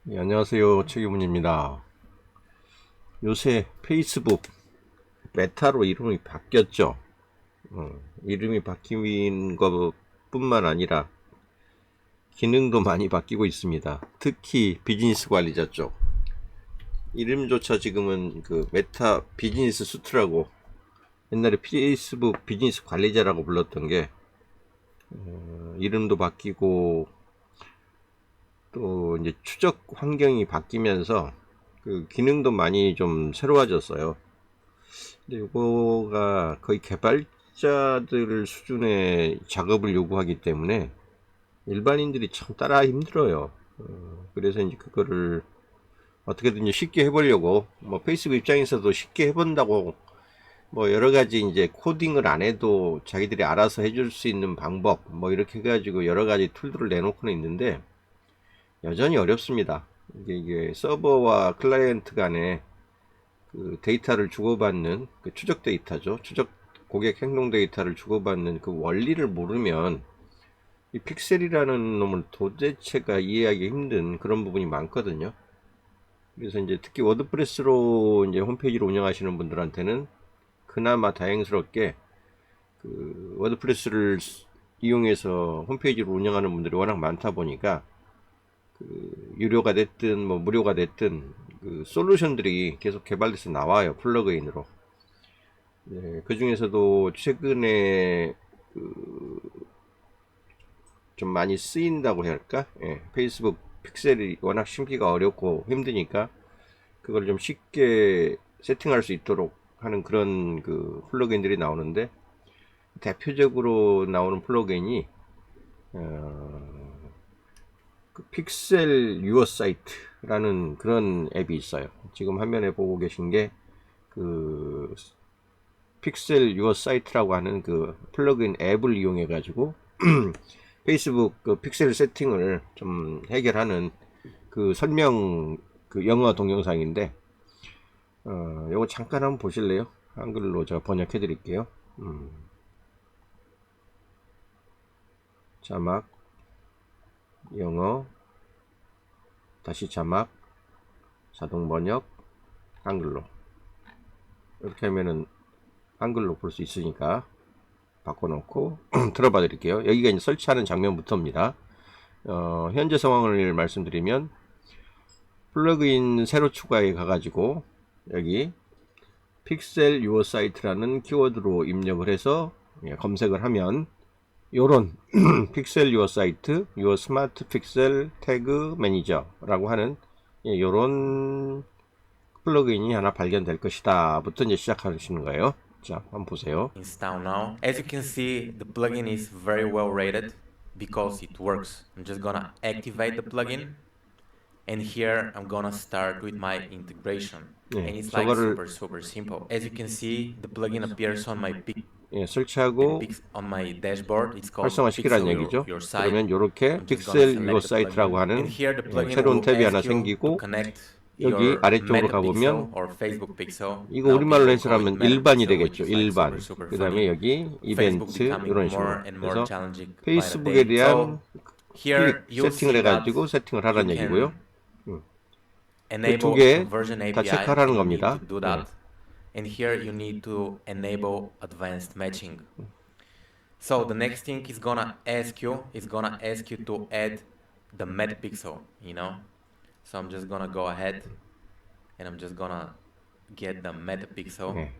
네, 안녕하세요. 최규문입니다. 요새 페이스북 메타로 이름이 바뀌었죠. 이름이 바뀐 것뿐만 아니라 기능도 많이 바뀌고 있습니다. 특히 비즈니스 관리자 쪽 이름조차 지금은 그 메타 비즈니스 수트라고, 옛날에 페이스북 비즈니스 관리자라고 불렀던 게 이름도 바뀌고, 또 이제 추적 환경이 바뀌면서 그 기능도 많이 좀 새로워졌어요. 근데 이거가 거의 개발자들 수준의 작업을 요구하기 때문에 일반인들이 참 따라 힘들어요. 그래서 이제 그거를 어떻게든지 쉽게 해보려고, 뭐 페이스북 입장에서도 쉽게 해본다고 뭐 여러 가지 이제 코딩을 안 해도 자기들이 알아서 해줄 수 있는 방법 뭐 이렇게 해가지고 여러 가지 툴들을 내놓고는 있는데 여전히 어렵습니다. 이게 서버와 클라이언트 간에 그 데이터를 주고받는 그 추적 데이터죠. 추적 고객 행동 데이터를 주고받는 그 원리를 모르면 이 픽셀이라는 놈을 도대체가 이해하기 힘든 그런 부분이 많거든요. 그래서 이제 특히 워드프레스로 이제 홈페이지를 운영하시는 분들한테는 그나마 다행스럽게 그 워드프레스를 이용해서 홈페이지를 운영하는 분들이 워낙 많다 보니까 그 유료가 됐든 뭐 무료가 됐든 그 솔루션들이 계속 개발돼서 나와요. 플러그인으로. 네, 그 중에서도 최근에 그 좀 많이 쓰인다고 해야 할까? 예, 페이스북 픽셀이 워낙 심기가 어렵고 힘드니까 그걸 좀 쉽게 세팅할 수 있도록 하는 그런 그 플러그인들이 나오는데, 대표적으로 나오는 플러그인이 그 픽셀 유어 사이트라는 그런 앱이 있어요. 지금 화면에 보고 계신 게 그 픽셀 유어 사이트라고 하는 그 플러그인 앱을 이용해 가지고 페이스북 그 픽셀 세팅을 좀 해결하는 그 설명 그 영어 동영상인데, 요거 잠깐 한번 보실래요? 한글로 제가 번역해 드릴게요. 자막, 영어, 다시 자막, 자동 번역, 한글로. 이렇게 하면은 한글로 볼 수 있으니까 바꿔놓고 들어봐 드릴게요. 여기가 이제 설치하는 장면부터입니다. 현재 상황을 말씀드리면, 플러그인 새로 추가해 가가지고 여기 픽셀 유어 사이트라는 키워드로 입력을 해서 검색을 하면 요런 픽셀 유어 사이트, 유어 스마트 픽셀 태그 매니저라고 하는 요런 플러그인이 하나 발견될 것이다 부터 이제 시작하시는 거예요. 자, 한번 보세요. Install now. As you can see, the plugin is very well rated because it works. I'm just gonna activate the plugin, and here I'm gonna start with my integration. And 네, it's like 저거를 super simple. As you can see, the plugin appears on my 설치하고 on my dashboard. It's called 활성화시키라는 Pixel 얘기죠. Your Site. 그러면 이렇게 I'm just gonna 픽셀 유어 select the 사이트라고 plugin, and 하는 here the plugin 새로운 will 탭이 하나 ask you to 생기고, connect 여기 your 아래쪽으로 Meta 가보면 Pixel or Facebook Pixel. 이거 Now 우리말로 people call it 해석하면 Meta 일반이 Pixel, which 되겠죠. is like 일반. super 그 다음에 funny. 여기 Facebook 이벤트 becoming 이런 more 식으로. and more 그래서 challenging by the 페이스북에 day. 대한 So here you'll 세팅을 see that 해가지고 세팅을 you 하라는 얘기고요. can 그 두 enable a 개 conversion 다 API, 체크하라는 and you need 겁니다. to do that. And here you need to enable advanced matching. So the next thing is gonna ask you to add the meta pixel, you know. So I'm just gonna go ahead and I'm just gonna get the meta pixel. 네.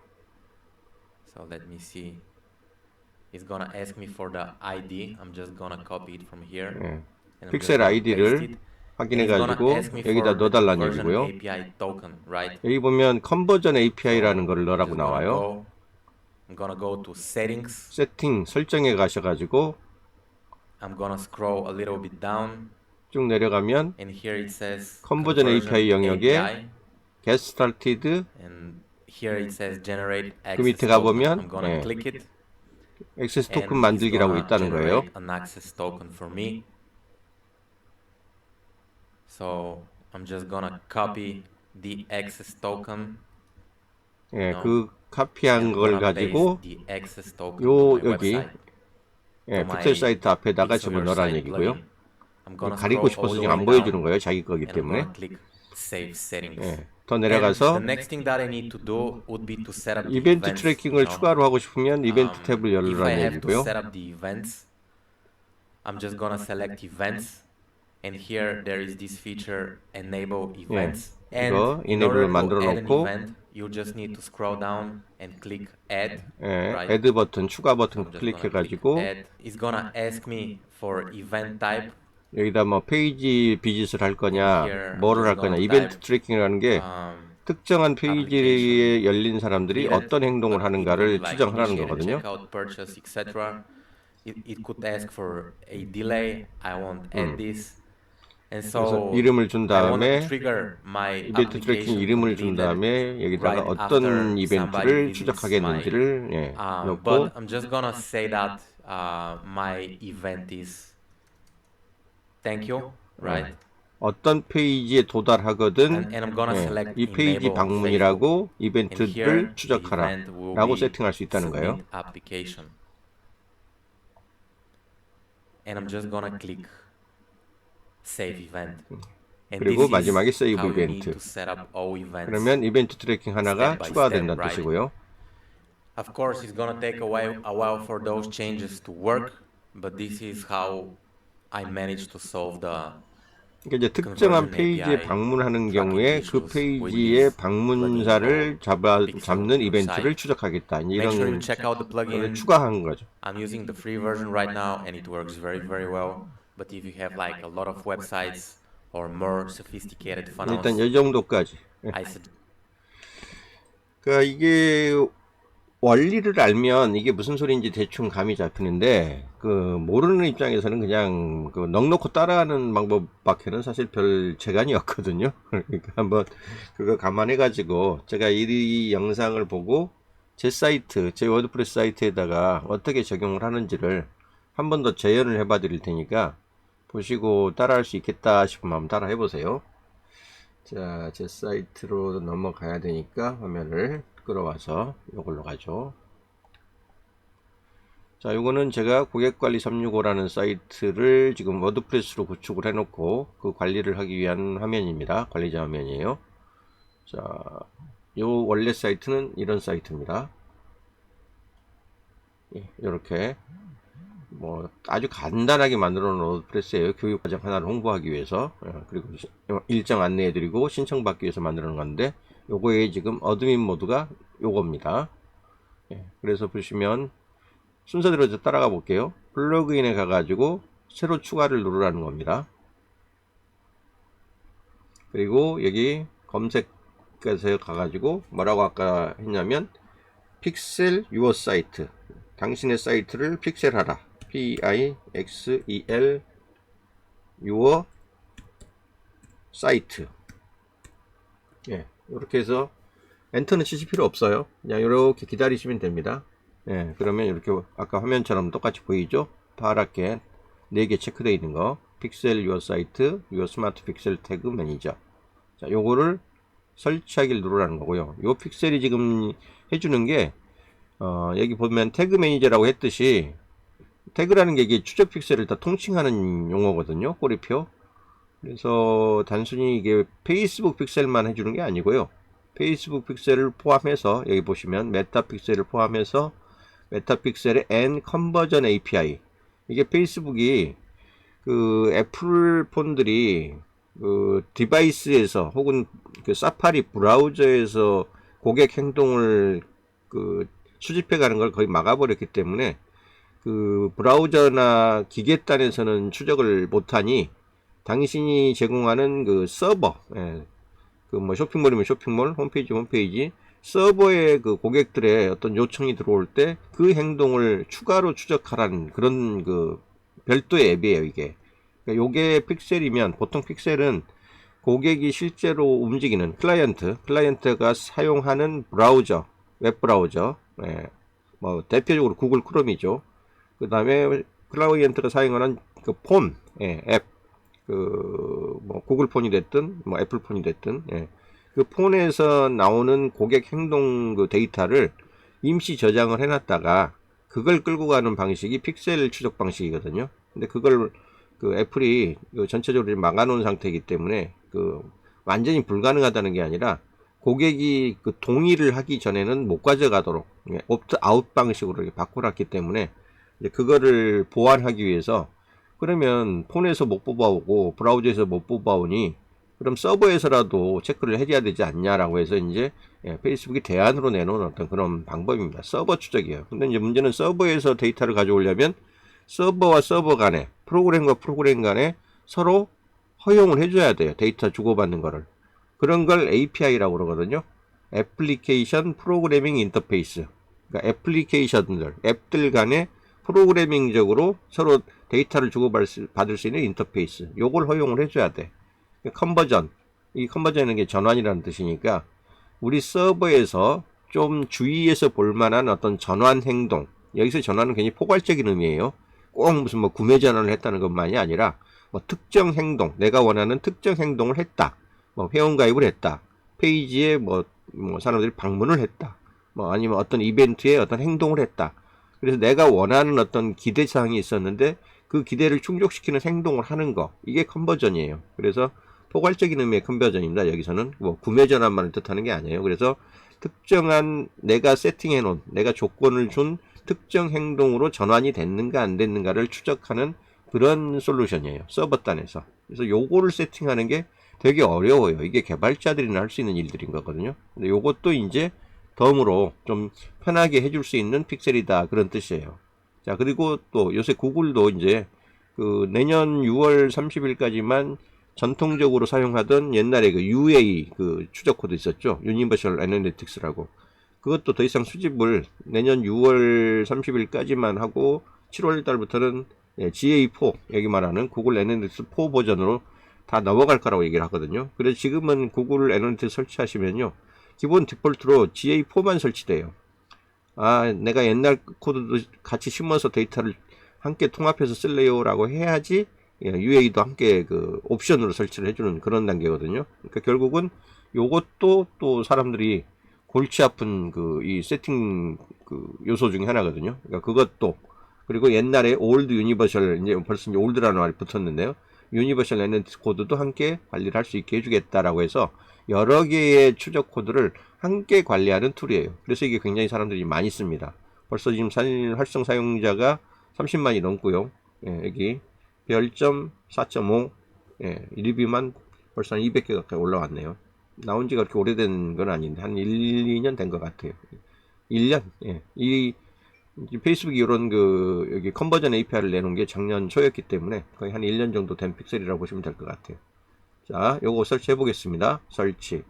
So let me see. It's gonna ask me for the ID. I'm just gonna copy it from here. 네. And I'm just 픽셀 gonna paste 아이디를 it. And 확인해 it's gonna 가지고 ask me 여기다 for the 넣어달라는 conversion 얘기고요. API token, right? 여기 보면 컨버전 API라는 So 걸 I'm 넣으라고 just gonna 나와요. I'm gonna go to settings. 세팅 설정에 가셔가지고 I'm gonna scroll a little bit down. 쭉 내려가면 And here it says 컨버전 API 영역에 API. get started, And here it says generate 그 access 밑에 token. 가보면 I'm gonna click it. 액세스 토큰 And it's 만들기라고 gonna 있다는 거예요. generate an access token for me. So I'm just gonna copy the access token. 예, No. 그 카피한 And 걸 gonna paste 가지고 the access token 요 to my 여기 website. 예, to my 픽셀 사이트 앞에다가 Pixel Your 집어넣으라는 Site 얘기고요. plugin. I'm gonna 가리고 scroll all 싶어서 the 지금 way 안 보여주는 down 거예요. 자기 거기 and I'm 때문에. gonna click Save Settings. 예, 더 And the 내려가서 next thing that I need to do would be to set up the 이벤트 events, 트래킹을 추가로 하고 싶으면 이벤트 탭을 If I 열으라는 have to 얘기고요. set up the events, I'm just gonna select events, and here there is this feature enable events. 이거 And in order enable을 to 만들어 add an 놓고 event, you just need to scroll down and click add, 예, right? add 버튼, 추가 So 버튼 I'm just gonna click 클릭해가지고 add. It's gonna ask me for event type. 여기다 뭐 페이지 비짓을 할 And 거냐, here I'm 뭐를 just 할 거냐. gonna 이벤트 type 트래킹이라는 게 특정한 페이지에 application 열린 사람들이 needed, 어떤 행동을 but it could 하는가를 like 추정하라는 initiate a 거거든요. checkout, purchase, etc. It could ask for a delay. I won't add this. And 그래서 so 이름을 준 I wanted 다음에 to trigger my 이벤트 트래킹 application 이름을 준 completed 다음에 여기다가 right 어떤 after somebody 이벤트를 visits 추적하겠는지를 예, but 넣고 I'm just gonna say that my event is thank you, right? 어떤 페이지에 도달하거든 And I'm gonna 예, select 이 페이지 enable 방문이라고 And here 이벤트를 the 추적하라 event will 라고 be 세팅할 수 있다는 거예요. submit application. And I'm just gonna click save event. And 그리고 this is 마지막에 save how you need event. to set up all events. 그러면 이벤트 트래킹 하나가 step by 추가가 step, 된다는 right? 뜻이고요. Of course, it's gonna take a while for those changes to work, but this is how I managed to solve the 그러니까 이제 특정한 conversion 페이지에 API 방문하는 tracking 경우에 그 issues with 페이지의 this 방문사를 plugin called 잡는 Pixel 이벤트를 Site. 추적하겠다. Make sure you 이런 check out the 거를 plugin. 추가한 거죠. I'm using the free version right now and it works very well. But if you have like a lot of websites or more sophisticated funnels, 일단 이 정도까지. I suggest 그러니까 이게 원리를 알면 이게 무슨 소리인지 대충 감이 잡히는데 그 모르는 입장에서는 그냥 그 넉넉히 따라하는 방법밖에는 사실 별 재간이 없거든요. 그러니까 한번 그거 감안해 가지고 제가 이 영상을 보고 제 사이트, 제 워드프레스 사이트에다가 어떻게 적용을 하는지를 한 번 더 재현을 해봐 드릴 테니까 보시고 따라할 수 있겠다 싶으면 한번 따라 해보세요. 자, 제 사이트로 넘어가야 되니까 화면을 끌어와서 이걸로 가죠. 자, 요거는 제가 고객관리 365라는 사이트를 지금 워드프레스로 구축을 해놓고 그 관리를 하기 위한 화면입니다. 관리자 화면이에요. 자, 요 원래 사이트는 이런 사이트입니다. 예, 이렇게 뭐 아주 간단하게 만들어 놓은 워드프레스예요. 교육과정 하나를 홍보하기 위해서. 그리고 일정 안내해 드리고 신청받기 위해서 만들어 놓은 건데 요거에 지금 어드민 모드가 요겁니다. 그래서 보시면 순서대로 따라가 볼게요. 플러그인에 가가지고 새로 추가를 누르라는 겁니다. 그리고 여기 검색에서 가가지고 뭐라고 아까 했냐면 픽셀 유어 사이트, 당신의 사이트를 픽셀하라. PIXEL 유어 사이트. 예, 이렇게 해서 엔터는 치실 필요 없어요. 그냥 이렇게 기다리시면 됩니다. 예, 그러면 이렇게 아까 화면처럼 똑같이 보이죠? 파랗게 4개 체크되어 있는 거. 픽셀 유어 사이트, 유어 스마트 픽셀 태그 매니저. 자, 요거를 설치하기를 누르라는 거고요. 요 픽셀이 지금 해주는 게 여기 보면 태그 매니저라고 했듯이 태그라는 게 이게 추적 픽셀을 다 통칭하는 용어거든요. 꼬리표. 그래서 단순히 이게 페이스북 픽셀만 해주는 게 아니고요. 페이스북 픽셀을 포함해서 여기 보시면 메타 픽셀을 포함해서 메타 픽셀의 N 컨버전 API. 이게 페이스북이 그 애플 폰들이 그 디바이스에서 혹은 그 사파리 브라우저에서 고객 행동을 그 수집해 가는 걸 거의 막아버렸기 때문에 그 브라우저나 기계단에서는 추적을 못하니 당신이 제공하는 그 서버, 그 뭐 쇼핑몰이면 쇼핑몰, 홈페이지 서버에 그 고객들의 어떤 요청이 들어올 때 그 행동을 추가로 추적하라는 그런 그 별도의 앱이에요, 이게. 그러니까 요게 픽셀이면 보통 픽셀은 고객이 실제로 움직이는 클라이언트가 사용하는 브라우저, 웹 브라우저, 뭐 대표적으로 구글 크롬이죠. 그 다음에 클라이언트가 사용하는 그 폰, 앱, 그 뭐 구글 폰이 됐든 뭐 애플 폰이 됐든, 그 폰에서 나오는 고객 행동 그 데이터를 임시 저장을 해놨다가 그걸 끌고 가는 방식이 픽셀 추적 방식이거든요. 근데 그걸 그 애플이 그 전체적으로 막아놓은 상태이기 때문에 그 완전히 불가능하다는 게 아니라 고객이 그 동의를 하기 전에는 못 가져가도록 옵트 아웃 방식으로 이렇게 바꿔놨기 때문에 이제 그거를 보완하기 위해서 그러면 폰에서 못 뽑아오고 브라우저에서 못 뽑아오니 그럼 서버에서라도 체크를 해줘야 되지 않냐라고 해서 이제 페이스북이 대안으로 내놓은 어떤 그런 방법입니다. 서버 추적이에요. 근데 이제 문제는 서버에서 데이터를 가져오려면 서버와 서버 간에 프로그램과 프로그램 간에 서로 허용을 해줘야 돼요. 데이터 주고받는 거를. 그런 걸 API라고 그러거든요. 애플리케이션 프로그래밍 인터페이스. 그러니까 애플리케이션들, 앱들 간에 프로그래밍적으로 서로 데이터를 주고받을 수 있는 인터페이스. 요걸 허용을 해줘야 돼. 컨버전. 이 컨버전이라는 게 전환이라는 뜻이니까 우리 서버에서 좀 주의해서 볼 만한 어떤 전환 행동. 여기서 전환은 굉장히 포괄적인 의미예요. 꼭 무슨 뭐 구매 전환을 했다는 것만이 아니라 뭐 특정 행동, 내가 원하는 특정 행동을 했다. 뭐 회원가입을 했다. 페이지에 뭐 사람들이 방문을 했다. 뭐 아니면 어떤 이벤트에 어떤 행동을 했다. 그래서 내가 원하는 어떤 기대사항이 있었는데 그 기대를 충족시키는 행동을 하는 거. 이게 컨버전이에요. 그래서 포괄적인 의미의 컨버전입니다. 여기서는 뭐 구매 전환만을 뜻하는 게 아니에요. 그래서 특정한 내가 세팅해 놓은, 내가 조건을 준 특정 행동으로 전환이 됐는가 안 됐는가를 추적하는 그런 솔루션이에요. 서버단에서. 그래서 요거를 세팅하는 게 되게 어려워요. 이게 개발자들이나 할 수 있는 일들인 거거든요. 근데 요것도 이제 덤으로 좀 편하게 해줄 수 있는 픽셀이다. 그런 뜻이에요. 자, 그리고 또 요새 구글도 이제 그 내년 6월 30일까지만 전통적으로 사용하던 옛날에 그 UA 그 추적 코드 있었죠. 유니버셜 애널리틱스라고. 그것도 더 이상 수집을 내년 6월 30일까지만 하고 7월 달부터는 GA4 여기 말하는 구글 애널리틱스 4 버전으로 다 넘어갈 거라고 얘기를 하거든요. 그래서 지금은 구글 애널리틱스 설치하시면요. 기본 디폴트로 GA4만 설치돼요. 아, 내가 옛날 코드도 같이 심어서 데이터를 함께 통합해서 쓸래요 라고 해야지 UA도 함께 그 옵션으로 설치를 해주는 그런 단계거든요. 그러니까 결국은 요것도 또 사람들이 골치 아픈 그 이 세팅 그 요소 중에 하나거든요. 그러니까 그것도 그리고 옛날에 올드 유니버셜 이제 벌써 이제 올드라는 말이 붙었는데요. 유니버셜 애널리틱스 코드도 함께 관리를 할 수 있게 해주겠다라고 해서 여러 개의 추적 코드를 함께 관리하는 툴이에요. 그래서 이게 굉장히 사람들이 많이 씁니다. 벌써 지금 활성 사용자가 30만이 넘고요. 여기 별점 4.5 리뷰만 벌써 한 200개 가까이 올라왔네요. 나온 지가 그렇게 오래된 건 아닌데 한 1, 2년 된 것 같아요. 1년? 이 페이스북이 이런 그 여기 컨버전 API를 내놓은 게 작년 초였기 때문에 거의 한 1년 정도 된 픽셀이라고 보시면 될 것 같아요. 자, 요거 설치해 보겠습니다. 설치.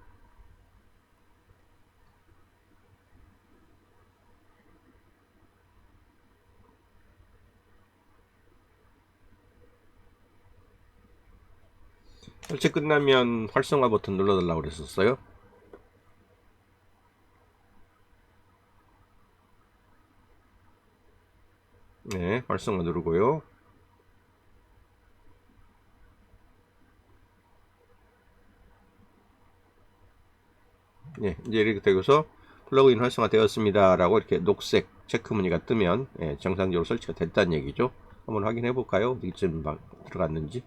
설치 끝나면 활성화 버튼 눌러달라고 그랬었어요. 네, 활성화 누르고요. 네, 이제 이렇게 되고서 플러그인 활성화 되었습니다 라고 이렇게 녹색 체크무늬가 뜨면 정상적으로 설치가 됐다는 얘기죠. 한번 확인해 볼까요? 어디쯤 들어갔는지.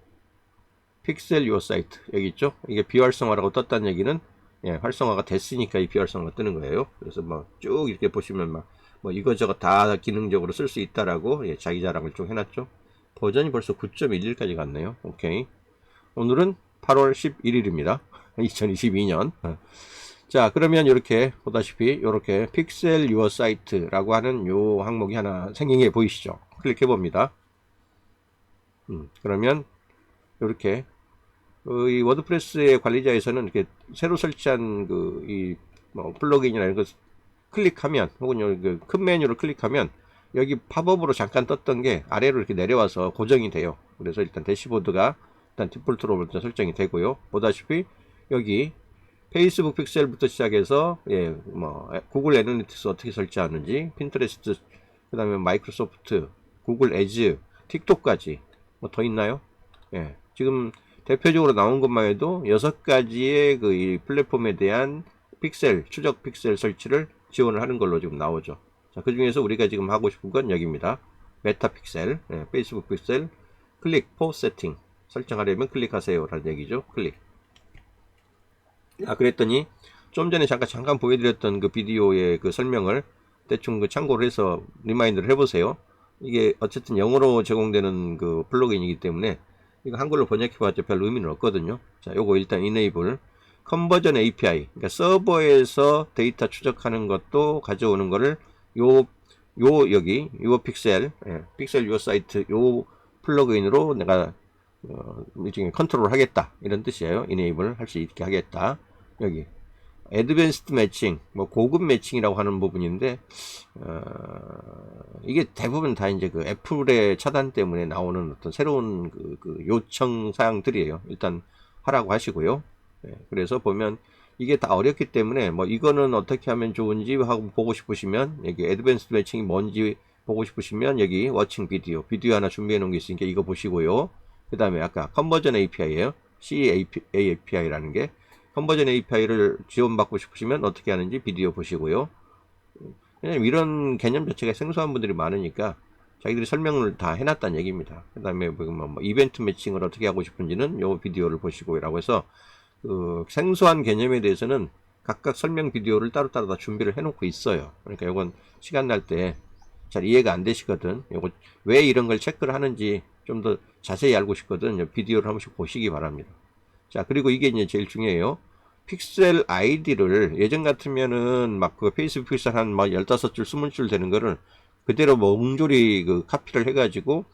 픽셀 유어 사이트 여기 있죠. 이게 비활성화라고 떴다는 얘기는 활성화가 됐으니까 이 비활성화가 뜨는 거예요. 그래서 뭐 쭉 이렇게 보시면 막 뭐 이거저거 다 기능적으로 쓸 수 있다라고 자기 자랑을 좀 해놨죠. 버전이 벌써 9.11까지 갔네요. 오케이. 오늘은 8월 11일입니다. 2022년. 자, 그러면 이렇게 보다시피 이렇게 픽셀 유어 사이트라고 하는 요 항목이 하나 생긴 게 보이시죠? 클릭해 봅니다. 그러면 이렇게 이 워드프레스의 관리자에서는 이렇게 새로 설치한 그 이 뭐 플러그인이나 이런 거 클릭하면 혹은 그 큰 메뉴를 클릭하면 여기 팝업으로 잠깐 떴던 게 아래로 이렇게 내려와서 고정이 돼요. 그래서 일단 대시보드가 일단 디폴트로 먼저 설정이 되고요. 보다시피 여기 페이스북 픽셀부터 시작해서 뭐 구글 애널리틱스 어떻게 설치하는지, 핀터레스트, 그다음에 마이크로소프트, 구글 애즈, 틱톡까지 뭐 더 있나요? 지금 대표적으로 나온 것만 해도 6가지의 그 이 플랫폼에 대한 픽셀, 추적 픽셀 설치를 지원을 하는 걸로 지금 나오죠. 자, 그 중에서 우리가 지금 하고 싶은 건 여기입니다. 메타 픽셀, 페이스북 픽셀, 클릭 포스 세팅 설정하려면 클릭하세요 라는 얘기죠. 클릭. 그랬더니 좀 전에 잠깐 보여드렸던 그 비디오의 그 설명을 대충 그 참고를 해서 리마인드를 해보세요. 이게 어쨌든 영어로 제공되는 그 플러그인이기 때문에 이거 한글로 번역해봤자 별 의미는 없거든요. 자, 요거 일단 enable 컨버전 API, 그러니까 서버에서 데이터 추적하는 것도 가져오는 거를 여기 요 픽셀, 픽셀 요 사이트 요 플러그인으로 내가 일종의 컨트롤 하겠다 이런 뜻이에요. enable 할 수 있게 하겠다. 여기 애드밴스드 매칭, 뭐 고급 매칭이라고 하는 부분인데 이게 대부분 다 이제 그 애플의 차단 때문에 나오는 어떤 새로운 그 요청 사항들이에요. 일단 하라고 하시고요. 그래서 보면 이게 다 어렵기 때문에 뭐 이거는 어떻게 하면 좋은지 하고 보고 싶으시면 여기 애드밴스드 매칭이 뭔지 보고 싶으시면 여기 워칭 비디오 하나 준비해 놓은 게 있으니까 이거 보시고요. 그 다음에 아까 컨버전 API예요. CAPI라는 게 컨버전 API를 지원받고 싶으시면 어떻게 하는지 비디오 보시고요. 왜냐면 이런 개념 자체가 생소한 분들이 많으니까 자기들이 설명을 다 해놨다는 얘기입니다. 그 다음에 뭐 이벤트 매칭을 어떻게 하고 싶은지는 요 비디오를 보시고 라고 해서 그 생소한 개념에 대해서는 각각 설명 비디오를 따로따로 다 준비를 해놓고 있어요. 그러니까 요건 시간 날 때 잘 이해가 안 되시거든. 요거 왜 이런 걸 체크를 하는지 좀 더 자세히 알고 싶거든. 비디오를 한 번씩 보시기 바랍니다. 자, 그리고 이게 이제 제일 중요해요. 픽셀 아이디를 예전 같으면은 막 그 페이스북 픽셀 한 막 15줄, 20줄 되는 거를 그대로 몽졸이 그 카피를 해가지고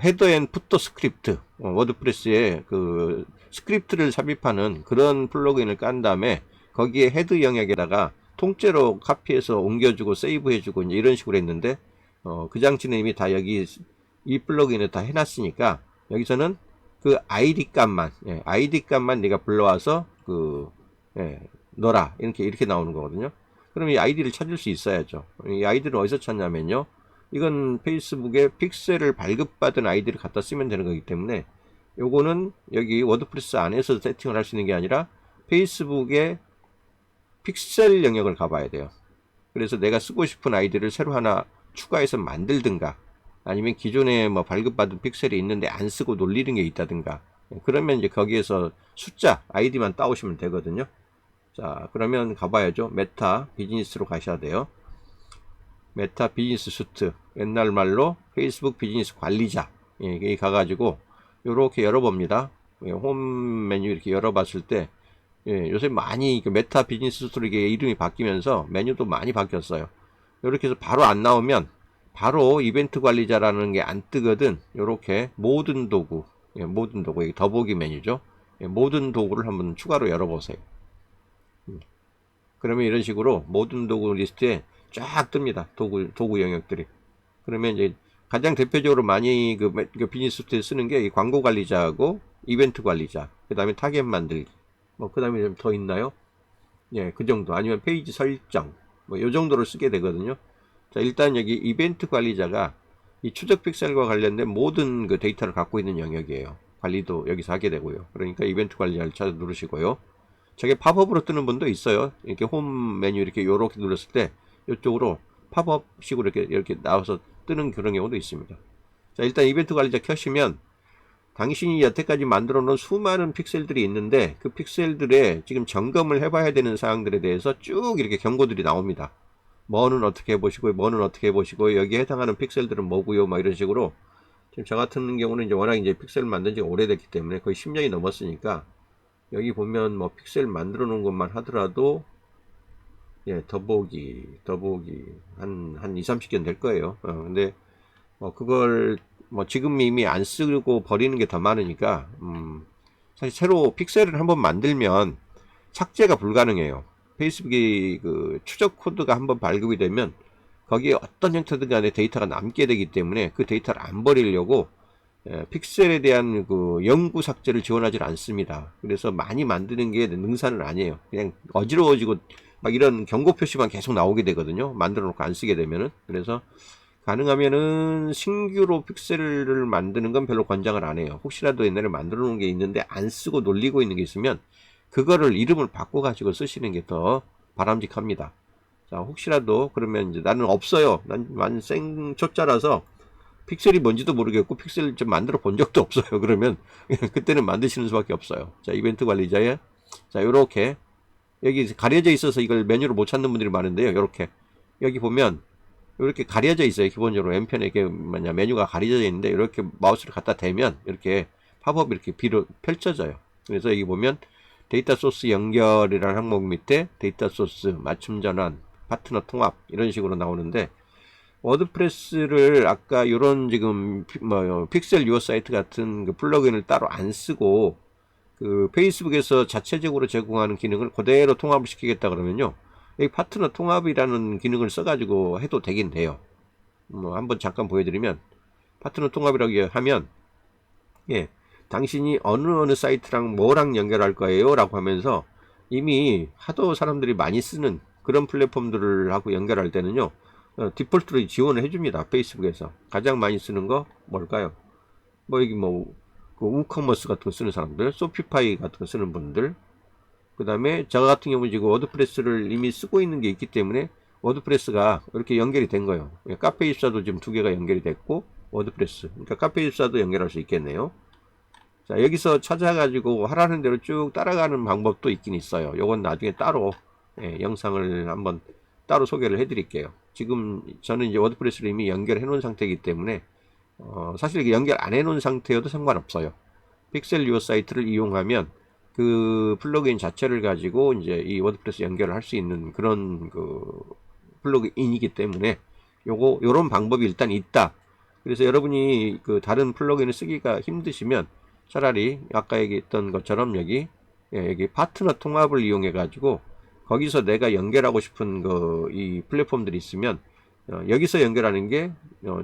헤더 앤 푸터 스크립트, 워드프레스에 그 스크립트를 삽입하는 그런 플러그인을 깐 다음에 거기에 헤드 영역에다가 통째로 카피해서 옮겨주고 세이브해주고 이제 이런 식으로 했는데 그 장치는 이미 다 여기 이 플러그인에 다 해놨으니까 여기서는 그 ID 값만 네가 불러와서 넣어라 이렇게 나오는 거거든요. 그럼 이 아이디를 찾을 수 있어야죠. 이 아이디를 어디서 찾냐면요. 이건 페이스북에 픽셀을 발급받은 아이디를 갖다 쓰면 되는 거기 때문에 요거는 여기 워드프레스 안에서 세팅을 할 수 있는 게 아니라 페이스북의 픽셀 영역을 가봐야 돼요. 그래서 내가 쓰고 싶은 아이디를 새로 하나 추가해서 만들든가 아니면 기존에 뭐 발급받은 픽셀이 있는데 안 쓰고 놀리는 게 있다든가 그러면 이제 거기에서 숫자 아이디만 따오시면 되거든요. 자, 그러면 가봐야죠. 메타 비즈니스로 가셔야 돼요. 메타 비즈니스 수트, 옛날 말로 페이스북 비즈니스 관리자. 여기 가가지고 이렇게 열어봅니다. 홈 메뉴 이렇게 열어봤을 때 요새 많이 메타 비즈니스 수트로 이게 이름이 바뀌면서 메뉴도 많이 바뀌었어요. 이렇게 해서 바로 안 나오면 바로 이벤트 관리자라는 게 안 뜨거든. 이렇게 모든 도구, 모든 도구, 여기 더보기 메뉴죠. 모든 도구를 한번 추가로 열어보세요. 그러면 이런 식으로 모든 도구 리스트에 쫙 뜹니다. 도구 영역들이. 그러면 이제 가장 대표적으로 많이 그 비즈니스 수트에 쓰는 게 광고 관리자하고 이벤트 관리자, 그 다음에 타겟 만들기. 그 다음에 좀 더 있나요? 그 정도. 아니면 페이지 설정. 요 정도를 쓰게 되거든요. 자, 일단 여기 이벤트 관리자가 이 추적 픽셀과 관련된 모든 그 데이터를 갖고 있는 영역이에요. 관리도 여기서 하게 되고요. 그러니까 이벤트 관리자를 찾아 누르시고요. 저게 팝업으로 뜨는 분도 있어요. 이렇게 홈 메뉴 이렇게 눌렀을 때 이쪽으로 팝업식으로 이렇게 나와서 뜨는 그런 경우도 있습니다. 자, 일단 이벤트 관리자 켜시면 당신이 여태까지 만들어 놓은 수많은 픽셀들이 있는데 그 픽셀들에 지금 점검을 해봐야 되는 사항들에 대해서 쭉 이렇게 경고들이 나옵니다. 뭐는 어떻게 해보시고 뭐는 어떻게 해보시고 여기에 해당하는 픽셀들은 뭐고요, 막 이런 식으로. 지금 저 같은 경우는 이제 워낙 이제 픽셀 만든 지가 오래됐기 때문에 거의 10년이 넘었으니까 여기 보면 뭐 픽셀 만들어 놓은 것만 하더라도 더보기 한 2, 30개 될 거예요. 근데 그걸 지금 이미 안 쓰고 버리는 게 더 많으니까 사실 새로 픽셀을 한번 만들면 삭제가 불가능해요. 페이스북이 그 추적 코드가 한번 발급이 되면 거기에 어떤 형태든 간에 데이터가 남게 되기 때문에 그 데이터를 안 버리려고 픽셀에 대한 그 영구 삭제를 지원하지 않습니다. 그래서 많이 만드는 게 능사는 아니에요. 그냥 어지러워지고 막 이런 경고 표시만 계속 나오게 되거든요. 만들어 놓고 안 쓰게 되면은. 그래서 가능하면은 신규로 픽셀을 만드는 건 별로 권장을 안 해요. 혹시라도 옛날에 만들어 놓은 게 있는데 안 쓰고 놀리고 있는 게 있으면 그거를 이름을 바꿔 가지고 쓰시는 게 더 바람직합니다. 자, 혹시라도 그러면 이제 나는 없어요. 난 생초짜라서 픽셀이 뭔지도 모르겠고 픽셀 좀 만들어 본 적도 없어요. 그러면 그때는 만드시는 수밖에 없어요. 자, 이벤트 관리자에 자, 요렇게 여기 가려져 있어서 이걸 메뉴로 못 찾는 분들이 많은데요. 요렇게 여기 보면 이렇게 가려져 있어요. 기본적으로 왼편에 이게 뭐냐 메뉴가 가려져 있는데 이렇게 마우스를 갖다 대면 이렇게 팝업이 이렇게 비로 펼쳐져요. 그래서 여기 보면 데이터 소스 연결이라는 항목 밑에 데이터 소스 맞춤 전환 파트너 통합 이런 식으로 나오는데 워드프레스를 아까 이런 지금 픽셀 유어 사이트 같은 그 플러그인을 따로 안 쓰고 그 페이스북에서 자체적으로 제공하는 기능을 그대로 통합을 시키겠다 그러면요. 이 파트너 통합이라는 기능을 써가지고 해도 되긴 돼요. 한번 잠깐 보여드리면 파트너 통합이라고 하면 예, 당신이 어느 사이트랑 뭐랑 연결할 거예요 라고 하면서 이미 하도 사람들이 많이 쓰는 그런 플랫폼들을 하고 연결할 때는요 디폴트로 지원을 해줍니다. 페이스북에서 가장 많이 쓰는 거 뭘까요? 뭐 여기 그 우커머스 같은 거 쓰는 사람들, 소피파이 같은 거 쓰는 분들, 그 다음에 저 같은 경우는 지금 워드프레스를 이미 쓰고 있는 게 있기 때문에 워드프레스가 이렇게 연결이 된 거예요. 카페24도 지금 2개가 연결이 됐고 워드프레스, 그러니까 카페24도 연결할 수 있겠네요. 자, 여기서 찾아가지고 하라는 대로 쭉 따라가는 방법도 있긴 있어요. 요건 나중에 따로 영상을 한번 따로 소개를 해드릴게요. 지금 저는 이제 워드프레스를 이미 연결해 놓은 상태이기 때문에 사실 이게 연결 안 해 놓은 상태여도 상관없어요. 픽셀 유어 사이트를 이용하면 그 플러그인 자체를 가지고 이제 이 워드프레스 연결을 할 수 있는 그런 그 플러그인이기 때문에 요런 방법이 일단 있다. 그래서 여러분이 그 다른 플러그인을 쓰기가 힘드시면 차라리 아까 얘기했던 것처럼 여기 여기 파트너 통합을 이용해 가지고 거기서 내가 연결하고 싶은 이 플랫폼들이 있으면 여기서 연결하는 게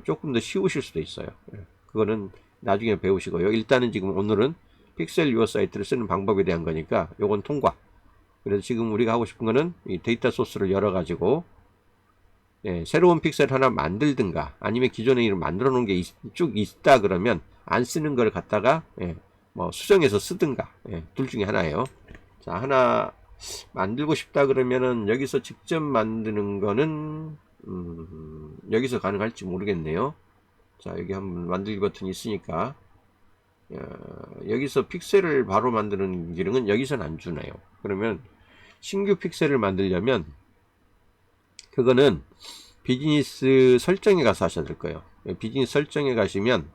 조금 더 쉬우실 수도 있어요. 그거는 나중에 배우시고요. 일단은 지금 오늘은 픽셀 유어 사이트를 쓰는 방법에 대한 거니까 요건 통과. 그래서 지금 우리가 하고 싶은 거는 이 데이터 소스를 열어 가지고 새로운 픽셀 하나 만들든가 아니면 기존에 이름 만들어 놓은 게 쭉 있다 그러면 안 쓰는 걸 갖다가 뭐 수정해서 쓰든가 둘 중에 하나예요. 자, 하나 만들고 싶다 그러면은 여기서 직접 만드는 거는 여기서 가능할지 모르겠네요. 자, 여기 한번 만들기 버튼이 있으니까 여기서 픽셀을 바로 만드는 기능은 여기서는 안 주네요. 그러면 신규 픽셀을 만들려면 그거는 비즈니스 설정에 가서 하셔야 될 거예요. 비즈니스 설정에 가시면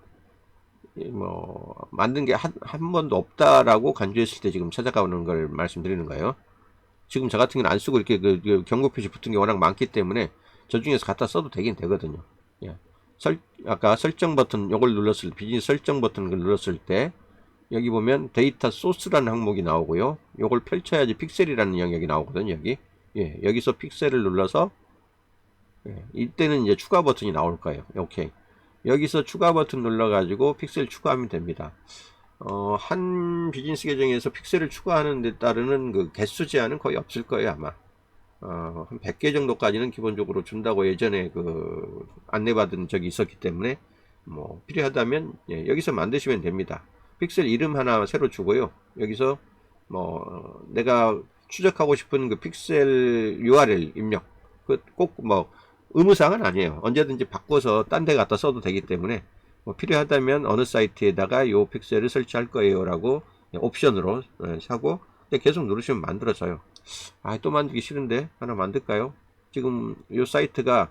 뭐 만든 게 한 번도 없다라고 간주했을 때 지금 찾아가는 걸 말씀드리는 거예요. 지금 저 같은 경우는 안 쓰고 이렇게 그 경고 표시 붙은 게 워낙 많기 때문에 저 중에서 갖다 써도 되긴 되거든요. 아까 설정 버튼 요걸 눌렀을 때 비즈니스 설정 버튼을 눌렀을 때 여기 보면 데이터 소스라는 항목이 나오고요. 요걸 펼쳐야지 픽셀이라는 영역이 나오거든요. 여기 여기서 픽셀을 눌러서 이때는 이제 추가 버튼이 나올 거예요. 오케이. 여기서 추가 버튼 눌러 가지고 픽셀 추가하면 됩니다. 한 비즈니스 계정에서 픽셀을 추가하는 데 따르는 그 개수 제한은 거의 없을 거예요, 아마. 한 100개 정도까지는 기본적으로 준다고 예전에 그 안내받은 적이 있었기 때문에 뭐 필요하다면 여기서 만드시면 됩니다. 픽셀 이름 하나 새로 주고요. 여기서 뭐 내가 추적하고 싶은 그 픽셀 URL 입력 그 꼭 뭐 의무사항은 아니에요. 언제든지 바꿔서 딴 데 갖다 써도 되기 때문에 뭐 필요하다면 어느 사이트에다가 요 픽셀을 설치할 거예요 라고 옵션으로 사고 계속 누르시면 만들어져요. 또 만들기 싫은데 하나 만들까요? 지금 요 사이트가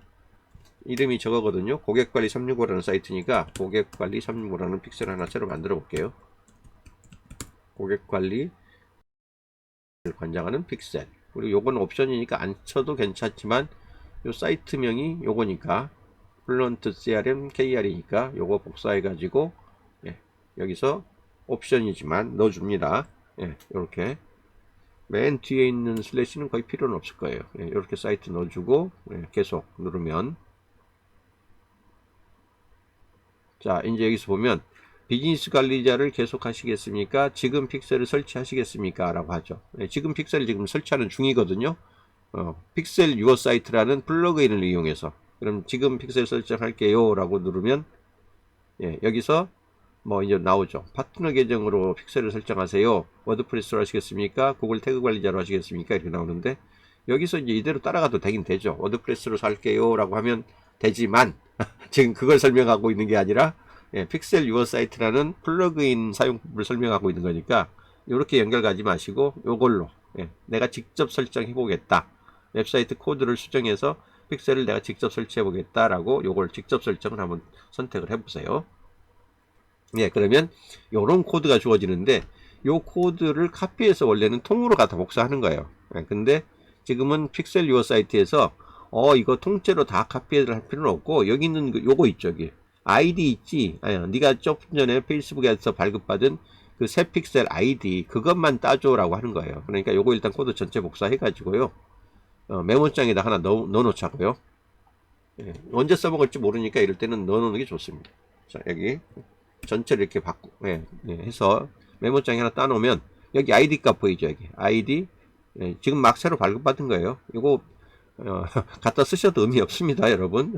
이름이 저거거든요. 고객관리 365라는 사이트니까 고객관리 365라는 픽셀 하나 새로 만들어 볼게요. 고객관리 관장하는 픽셀. 그리고 요건 옵션이니까 안 쳐도 괜찮지만 요 사이트명이 요거니까 플런트 CRM KR이니까 요거 복사해 가지고 여기서 옵션이지만 넣어줍니다. 이렇게 맨 뒤에 있는 슬래시는 거의 필요는 없을 거예요. 이렇게 사이트 넣어주고 계속 누르면 자 이제 여기서 보면 비즈니스 관리자를 계속 하시겠습니까? 지금 픽셀을 설치하시겠습니까? 라고 하죠. 지금 픽셀을 지금 설치하는 중이거든요. 픽셀 유어 사이트라는 플러그인을 이용해서 그럼 지금 픽셀 설정할게요 라고 누르면 여기서 뭐 이제 나오죠. 파트너 계정으로 픽셀을 설정하세요. 워드프레스로 하시겠습니까? 구글 태그 관리자로 하시겠습니까? 이렇게 나오는데 여기서 이제 이대로 따라가도 되긴 되죠. 워드프레스로 살게요 라고 하면 되지만 지금 그걸 설명하고 있는 게 아니라 픽셀 유어 사이트라는 플러그인 사용법을 설명하고 있는 거니까 이렇게 연결 가지 마시고 요걸로 내가 직접 설정해 보겠다. 웹사이트 코드를 수정해서 픽셀을 내가 직접 설치해 보겠다라고 요걸 직접 설정을 한번 선택을 해 보세요. 그러면 요런 코드가 주어지는데 요 코드를 카피해서 원래는 통으로 갖다 복사하는 거예요. 근데 지금은 픽셀 유어 사이트에서 이거 통째로 다 카피를 할 필요는 없고 여기 있는 요거 있죠. 여기 아이디 있지. 네가 조금 전에 페이스북에서 발급받은 그 새 픽셀 아이디 그것만 따줘라고 하는 거예요. 그러니까 요거 일단 코드 전체 복사해 가지고요. 메모장에다 하나 넣어 놓자고요. 언제 써먹을지 모르니까 이럴 때는 넣어 놓는 게 좋습니다. 자, 여기 전체를 이렇게 해서 메모장에 하나 따 놓으면 여기 아이디 값 보이죠. 여기 아이디 지금 막 새로 발급받은 거예요. 이거 갖다 쓰셔도 의미 없습니다, 여러분.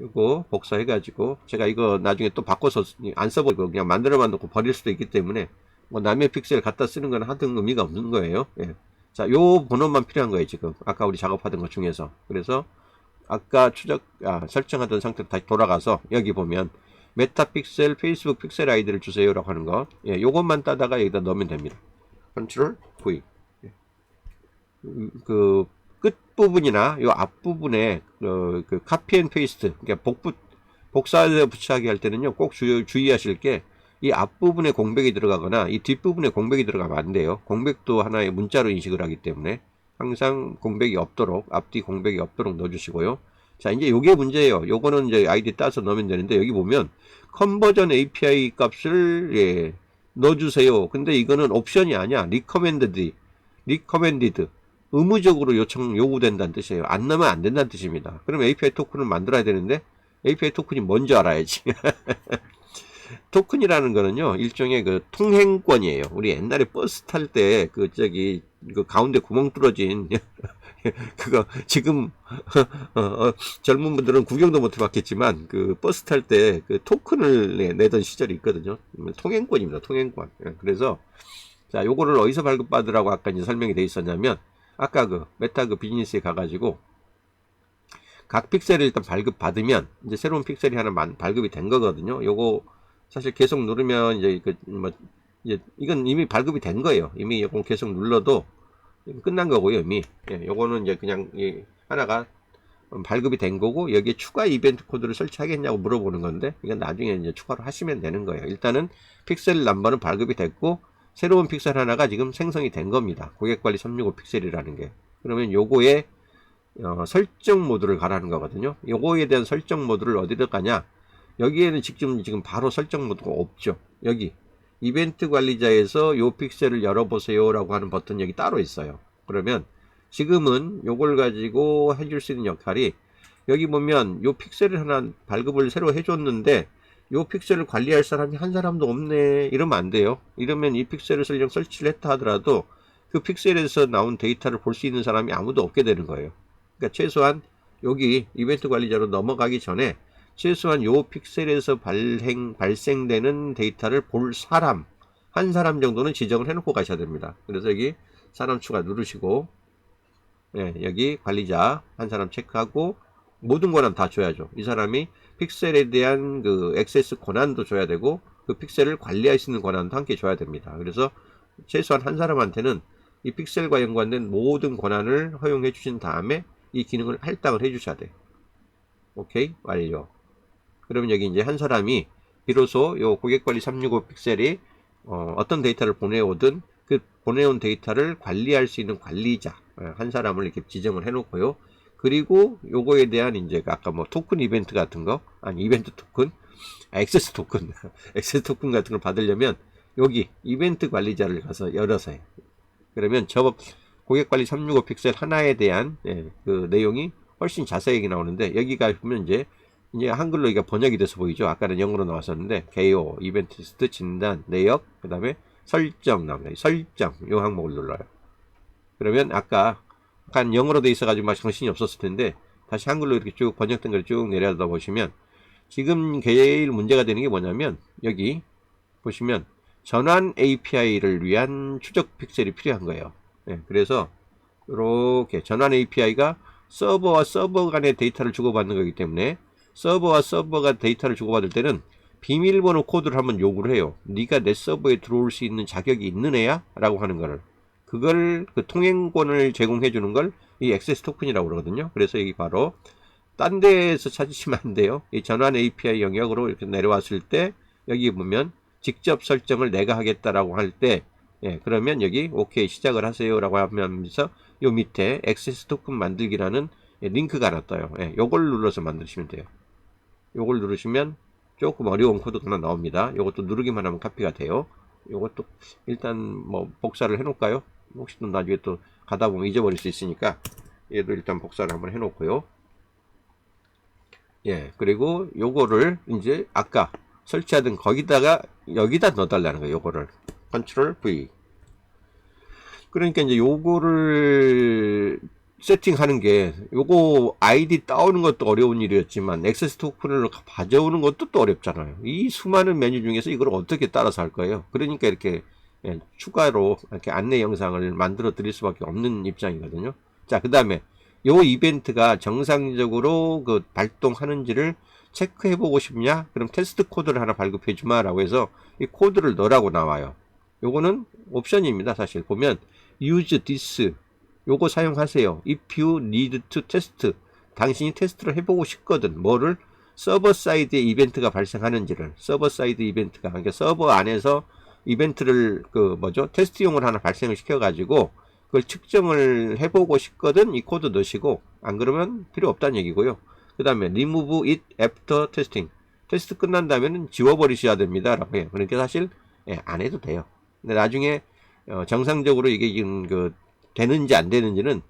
이거 복사해 가지고 제가 이거 나중에 또 바꿔서 안 써보고 그냥 만들어만 놓고 버릴 수도 있기 때문에 뭐 남의 픽셀 갖다 쓰는 건 하등 의미가 없는 거예요. 자, 요 번호만 필요한 거예요. 지금 아까 우리 작업하던 것 중에서. 그래서 아까 설정하던 상태로 다시 돌아가서 여기 보면 메타픽셀 페이스북 픽셀 아이디를 주세요라고 하는 거, 요것만 따다가 여기다 넣으면 됩니다. 컨트롤 V. 그 끝부분이나 요 앞부분에 그 카피 앤 페이스트, 그러니까 복사해서 붙여하기 할 때는요 꼭 주의하실 게 이 앞부분에 공백이 들어가거나 이 뒷부분에 공백이 들어가면 안 돼요. 공백도 하나의 문자로 인식을 하기 때문에 항상 공백이 없도록, 앞뒤 공백이 없도록 넣어주시고요. 자, 이제 요게 문제예요. 요거는 이제 아이디 따서 넣으면 되는데 여기 보면 컨버전 API 값을 넣어주세요. 근데 이거는 옵션이 아니야. 리커멘디드 의무적으로 요구된다는 뜻이에요. 안 넣으면 안 된다는 뜻입니다. 그럼 API 토큰을 만들어야 되는데 API 토큰이 뭔지 알아야지. 토큰이라는 거는요 일종의 그 통행권이에요. 우리 옛날에 버스 탈 때 그 가운데 구멍 뚫어진 그거 지금 젊은 분들은 구경도 못 해봤겠지만 그 버스 탈 때 그 토큰을 내던 시절이 있거든요. 통행권입니다. 통행권. 그래서 자, 요거를 어디서 발급받으라고 아까 이제 설명이 돼 있었냐면 아까 그 메타 그 비즈니스에 가가지고 각 픽셀을 일단 발급받으면 이제 새로운 픽셀이 하나 발급이 된 거거든요. 요거 사실 계속 누르면 이제 이건 이미 발급이 된 거예요. 이미 요거 계속 눌러도 끝난 거고요. 이미 요거는 이제 그냥 하나가 발급이 된 거고 여기에 추가 이벤트 코드를 설치하겠냐고 물어보는 건데 이건 나중에 이제 추가로 하시면 되는 거예요. 일단은 픽셀 넘버는 발급이 됐고 새로운 픽셀 하나가 지금 생성이 된 겁니다. 고객관리 365 픽셀이라는 게. 그러면 요거에 설정 모드를 가라는 거거든요. 요거에 대한 설정 모드를 어디로 가냐? 여기에는 지금 바로 설정 모드가 없죠. 여기 이벤트 관리자에서 요 픽셀을 열어보세요 라고 하는 버튼이 여기 따로 있어요. 그러면 지금은 요걸 가지고 해줄 수 있는 역할이 여기 보면 요 픽셀을 하나 발급을 새로 해줬는데 요 픽셀을 관리할 사람이 한 사람도 없네 이러면 안 돼요. 이러면 이 픽셀을 설령 설치를 했다 하더라도 그 픽셀에서 나온 데이터를 볼 수 있는 사람이 아무도 없게 되는 거예요. 그러니까 최소한 여기 이벤트 관리자로 넘어가기 전에 최소한 요 픽셀에서 발생되는 데이터를 볼 사람 한 사람 정도는 지정을 해놓고 가셔야 됩니다. 그래서 여기 사람 추가 누르시고 여기 관리자 한 사람 체크하고 모든 권한 다 줘야죠. 이 사람이 픽셀에 대한 그 액세스 권한도 줘야 되고 그 픽셀을 관리할 수 있는 권한도 함께 줘야 됩니다. 그래서 최소한 한 사람한테는 이 픽셀과 연관된 모든 권한을 허용해 주신 다음에 이 기능을 할당을 해 주셔야 돼요. 오케이, 완료. 그러면 여기 이제 한 사람이 비로소 요 고객관리 365 픽셀이 어떤 데이터를 보내오든 그 보내온 데이터를 관리할 수 있는 관리자 한 사람을 이렇게 지정을 해 놓고요. 그리고 요거에 대한 이제 아까 뭐 토큰 이벤트 같은 거, 아니 이벤트 토큰, 액세스 토큰, 액세스 토큰 같은 걸 받으려면 여기 이벤트 관리자를 가서 열어서 해요. 그러면 저 고객관리 365 픽셀 하나에 대한 그 내용이 훨씬 자세하게 나오는데 여기가 보면 이제 한글로 이게 번역이 돼서 보이죠. 아까는 영어로 나왔었는데 개요, 이벤트 리스트, 진단, 내역, 그 다음에 설정 나옵니다. 설정 요 항목을 눌러요. 그러면 아까 약간 영어로 돼 있어가지고 막 정신이 없었을 텐데 다시 한글로 이렇게 쭉 번역된 걸 쭉 내려다 보시면 지금 제일 문제가 되는 게 뭐냐면 여기 보시면 전환 API를 위한 추적 픽셀이 필요한 거예요. 그래서 이렇게 전환 API가 서버와 서버 간의 데이터를 주고받는 거기 때문에 서버와 서버가 데이터를 주고받을 때는 비밀번호 코드를 한번 요구를 해요. 네가 내 서버에 들어올 수 있는 자격이 있는 애야? 라고 하는 거를. 그걸 그 통행권을 제공해 주는 걸 이 액세스 토큰이라고 그러거든요. 그래서 여기 바로 딴 데에서 찾으시면 안 돼요. 이 전환 API 영역으로 이렇게 내려왔을 때 여기 보면 직접 설정을 내가 하겠다라고 할 때 그러면 여기 오케이 시작을 하세요 라고 하면서 요 밑에 액세스 토큰 만들기라는 링크가 하나 떠요. 요걸 눌러서 만드시면 돼요. 요걸 누르시면 조금 어려운 코드가 하나 나옵니다. 요것도 누르기만 하면 카피가 돼요. 요것도 일단 뭐 복사를 해 놓을까요? 혹시 또 나중에 또 가다 보면 잊어버릴 수 있으니까 얘도 일단 복사를 한번 해 놓고요. 그리고 요거를 이제 아까 설치하던 거기다가 여기다 넣어달라는 거예요. 요거를 컨트롤 V. 그러니까 이제 요거를 세팅하는 게 요거 아이디 따오는 것도 어려운 일이었지만 액세스 토큰을 가져오는 것도 또 어렵잖아요. 이 수많은 메뉴 중에서 이걸 어떻게 따라서 할 거예요. 그러니까 이렇게 추가로 이렇게 안내 영상을 만들어 드릴 수밖에 없는 입장이거든요. 자, 그 다음에 요 이벤트가 정상적으로 그 발동하는지를 체크해 보고 싶냐? 그럼 테스트 코드를 하나 발급해 주마 라고 해서 이 코드를 넣으라고 나와요. 요거는 옵션입니다. 사실 보면 use this 요거 사용하세요. if you need to test 당신이 테스트를 해보고 싶거든. 뭐를? 서버 사이드에 이벤트가 발생하는지를. 서버 사이드 이벤트가 그러니까 서버 안에서 이벤트를 그 뭐죠? 테스트용을 하나 발생을 시켜가지고 그걸 측정을 해보고 싶거든. 이 코드 넣으시고 안 그러면 필요 없다는 얘기고요. 그 다음에 remove it after testing. 테스트 끝난 다음에는 지워버리셔야 됩니다. 라고 해요. 그러니까 사실 안 해도 돼요. 근데 나중에 정상적으로 이게 지금 그 되는지 안 되는지는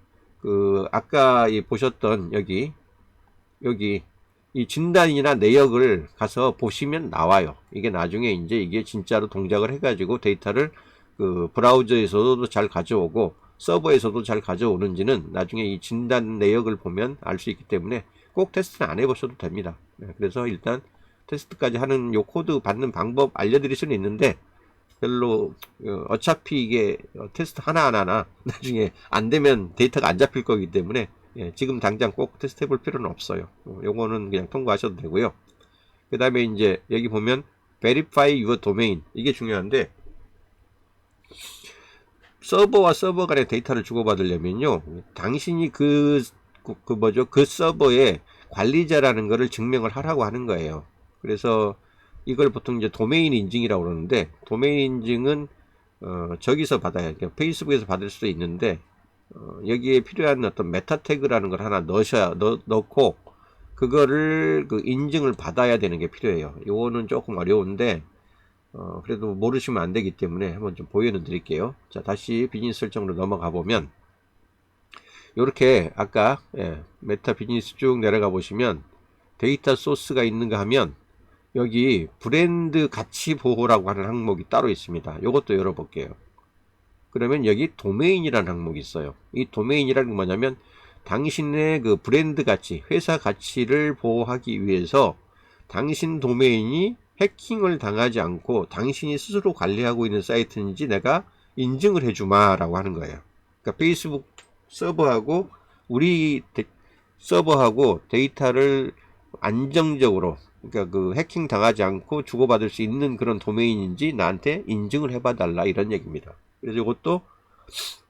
그 아까 보셨던 여기 이 진단이나 내역을 가서 보시면 나와요. 이게 나중에 이제 이게 진짜로 동작을 해가지고 데이터를 그 브라우저에서도 잘 가져오고 서버에서도 잘 가져오는지는 나중에 이 진단 내역을 보면 알 수 있기 때문에 꼭 테스트는 안 해보셔도 됩니다. 그래서 일단 테스트까지 하는 요 코드 받는 방법 알려드릴 수는 있는데 별로 어차피 이게 테스트 하나하나 나중에 안 되면 데이터가 안 잡힐 거기 때문에 지금 당장 꼭 테스트 해볼 필요는 없어요. 요거는 그냥 통과하셔도 되고요. 그 다음에 이제 여기 보면 verify your domain 이게 중요한데 서버와 서버 간의 데이터를 주고받으려면요 당신이 그 뭐죠 그 서버의 관리자라는 거를 증명을 하라고 하는 거예요. 그래서 이걸 보통 이제 도메인 인증이라고 그러는데 도메인 인증은 저기서 받아야 돼요. 페이스북에서 받을 수도 있는데 여기에 필요한 어떤 메타 태그라는 걸 하나 넣고 그거를 그 인증을 받아야 되는 게 필요해요. 이거는 조금 어려운데 그래도 모르시면 안 되기 때문에 한번 좀 보여는 드릴게요. 자, 다시 비즈니스 설정으로 넘어가 보면 이렇게 아까 메타 비즈니스 쭉 내려가 보시면 데이터 소스가 있는가 하면 여기 브랜드 가치 보호라고 하는 항목이 따로 있습니다. 이것도 열어볼게요. 그러면 여기 도메인이라는 항목이 있어요. 이 도메인이라는 게 뭐냐면 당신의 그 브랜드 가치, 회사 가치를 보호하기 위해서 당신 도메인이 해킹을 당하지 않고 당신이 스스로 관리하고 있는 사이트인지 내가 인증을 해주마 라고 하는 거예요. 그러니까 페이스북 서버하고 우리 서버하고 데이터를 안정적으로 그러니까 그 해킹 당하지 않고 주고받을 수 있는 그런 도메인인지 나한테 인증을 해봐 달라 이런 얘기입니다. 그래서 이것도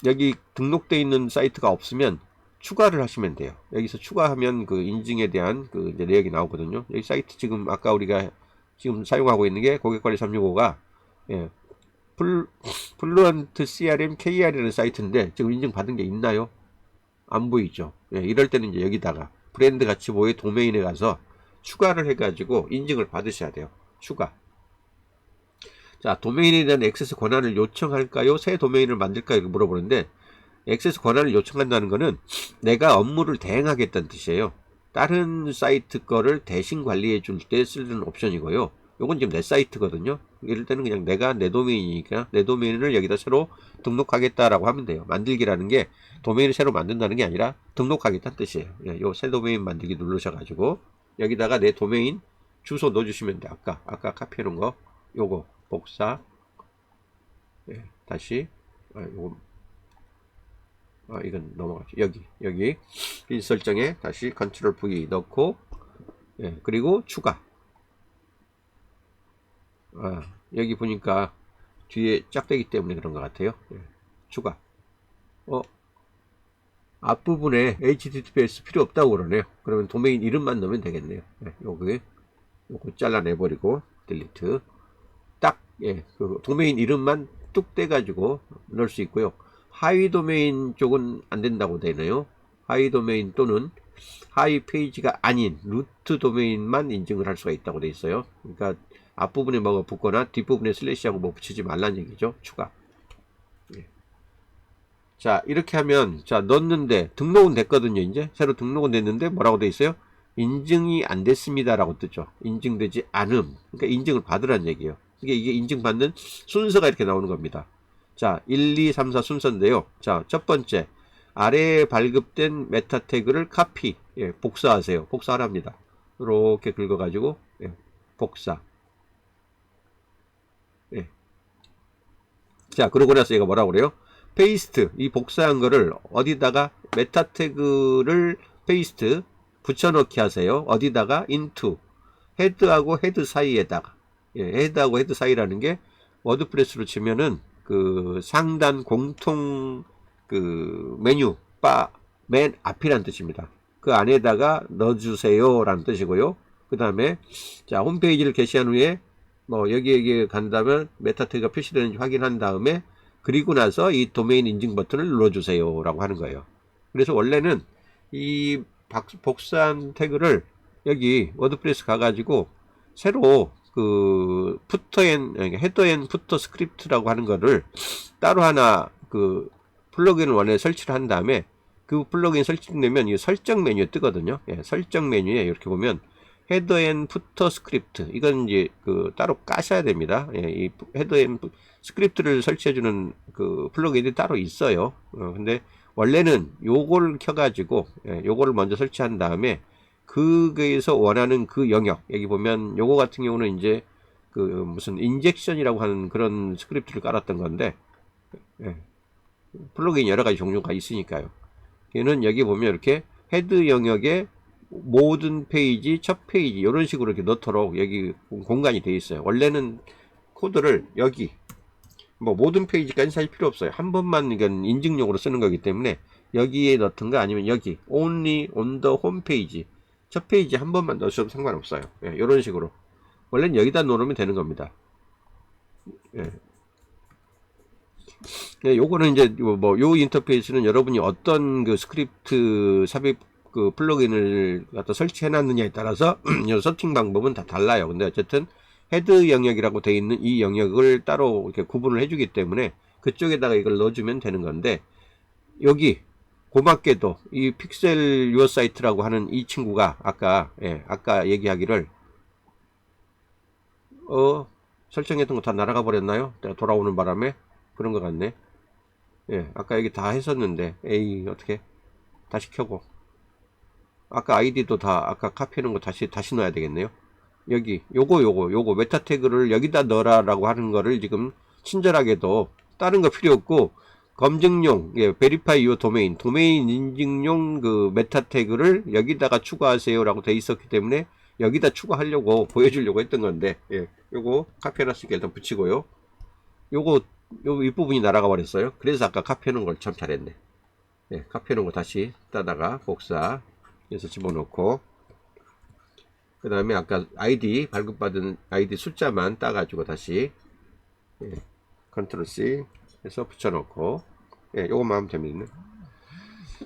여기 등록되어 있는 사이트가 없으면 추가를 하시면 돼요. 여기서 추가하면 그 인증에 대한 그 이제 내역이 나오거든요. 여기 사이트 지금 아까 우리가 지금 사용하고 있는 게 고객관리 365가 플루언트 CRM KR이라는 사이트인데 지금 인증 받은 게 있나요? 안 보이죠. 이럴 때는 이제 여기다가 브랜드 가치 보호의 도메인에 가서 추가를 해가지고 인증을 받으셔야 돼요. 추가. 자, 도메인에 대한 액세스 권한을 요청할까요? 새 도메인을 만들까요? 이렇게 물어보는데 액세스 권한을 요청한다는 것은 내가 업무를 대행하겠다는 뜻이에요. 다른 사이트 거를 대신 관리해 줄 때 쓰는 옵션이고요. 요건 지금 내 사이트거든요. 이럴 때는 그냥 내가 내 도메인이니까 내 도메인을 여기다 새로 등록하겠다라고 하면 돼요. 만들기라는 게 도메인을 새로 만든다는 게 아니라 등록하겠다는 뜻이에요. 요 새 도메인 만들기 누르셔가지고 여기다가 내 도메인 주소 넣어주시면 돼. 아까 카피해 놓은 거 요거 복사 다시 요거 이건 넘어가죠. 여기 이 설정에 다시 컨트롤 V 넣고 예, 그리고 추가. 여기 보니까 뒤에 짝대기 때문에 그런 것 같아요. 예, 추가. 앞부분에 HTTPS 필요 없다고 그러네요. 그러면 도메인 이름만 넣으면 되겠네요. 예, 요거 잘라내버리고 딜리트. 딱, 예, 그 도메인 이름만 뚝 떼가지고 넣을 수 있고요. 하위 도메인 쪽은 안 된다고 되네요. 하위 도메인 또는 하위 페이지가 아닌 루트 도메인만 인증을 할 수가 있다고 돼 있어요. 그러니까 앞부분에 뭐가 붙거나 뒷부분에 슬래시하고 뭐 붙이지 말란 얘기죠. 추가. 예. 자, 이렇게 하면, 자, 넣었는데, 등록은 됐거든요, 이제. 새로 등록은 됐는데, 뭐라고 돼 있어요? 인증이 안 됐습니다. 라고 뜨죠. 인증되지 않음. 그러니까 인증을 받으란 얘기예요. 이게 인증받는 순서가 이렇게 나오는 겁니다. 자, 1, 2, 3, 4 순서인데요. 자, 첫 번째. 아래에 발급된 메타 태그를 카피, 예, 복사하세요. 복사하랍니다. 이렇게 긁어가지고, 예, 복사. 예. 자, 그러고 나서 얘가 뭐라고 그래요? 페이스트, 이 복사한 거를 어디다가 메타 태그를 페이스트 붙여넣기 하세요. 어디다가 into 헤드하고 헤드 사이에다가, 예, 헤드하고 헤드 사이라는 게 워드프레스로 치면은 그 상단 공통 그 메뉴 바 맨 앞이란 뜻입니다. 그 안에다가 넣어주세요 라는 뜻이고요. 그 다음에 자, 홈페이지를 게시한 후에 뭐 여기에 간다면 메타 태그가 표시되는지 확인한 다음에 그리고 나서 이 도메인 인증 버튼을 눌러주세요 라고 하는 거예요. 그래서 원래는 이 복사한 태그를 여기 워드프레스 가가지고 새로 그 푸터앤 헤더앤 푸터 스크립트라고 하는 거를 따로 하나 그 플러그인을 원래 설치를 한 다음에 그 플러그인 설치되면 이 설정 메뉴에 뜨거든요. 예, 설정 메뉴에 이렇게 보면 헤더 앤 푸터 스크립트, 이건 이제 그 따로 까셔야 됩니다. 예, 이 헤더 앤 스크립트를 설치해주는 그 플러그인이 따로 있어요. 근데 원래는 요걸 켜가지고, 예, 요거를 먼저 설치한 다음에 그거에서 원하는 그 영역, 여기 보면 요거 같은 경우는 이제 그 무슨 인젝션이라고 하는 그런 스크립트를 깔았던 건데, 예, 플러그인 여러 가지 종류가 있으니까요. 얘는 여기 보면 이렇게 헤드 영역에 모든 페이지, 첫 페이지 이런 식으로 이렇게 넣도록 여기 공간이 되어 있어요. 원래는 코드를 여기 뭐 모든 페이지까지 사실 필요 없어요. 한 번만 이건 인증용으로 쓰는 거기 때문에 여기에 넣던가 아니면 여기 only on the home page 첫 페이지 한 번만 넣으셔도 상관없어요. 예, 이런 식으로 원래는 여기다 놓으면 되는 겁니다. 예. 예, 요거는 이제 요 인터페이스는 여러분이 어떤 그 스크립트 삽입 그 플러그인을 갖다 설치해 놨느냐에 따라서 요 서팅 방법은 다 달라요. 근데 어쨌든 헤드 영역이라고 되어 있는 이 영역을 따로 이렇게 구분을 해주기 때문에 그쪽에다가 이걸 넣어주면 되는 건데, 여기 고맙게도 이 픽셀 유어 사이트라고 하는 이 친구가 아까 아까 얘기하기를 설정했던 거 다 날아가 버렸나요? 돌아오는 바람에 그런 것 같네. 예, 아까 여기 다 했었는데, 에이, 어떻게 다시 켜고, 아까 아이디도 다 아까 카피하는 거 다시 넣어야 되겠네요. 여기 요거 메타 태그를 여기다 넣어라라고 하는 거를 지금 친절하게도 다른 거 필요 없고 검증용, 예, verify your 도메인 인증용 그 메타 태그를 여기다가 추가하세요라고 돼 있었기 때문에 여기다 추가하려고 보여주려고 했던 건데, 예, 요거 카피해놨으니까 일단 붙이고요. 요거 요 윗부분이 날아가 버렸어요. 그래서 아까 카피하는 걸 참 잘했네. 예, 카피하는 거 다시 따다가 복사 해서 집어넣고, 그 다음에 아까 아이디 발급받은 아이디 숫자만 따가지고 다시, 예, 컨트롤 C 해서 붙여넣고, 예, 요것만 하면 됩니다.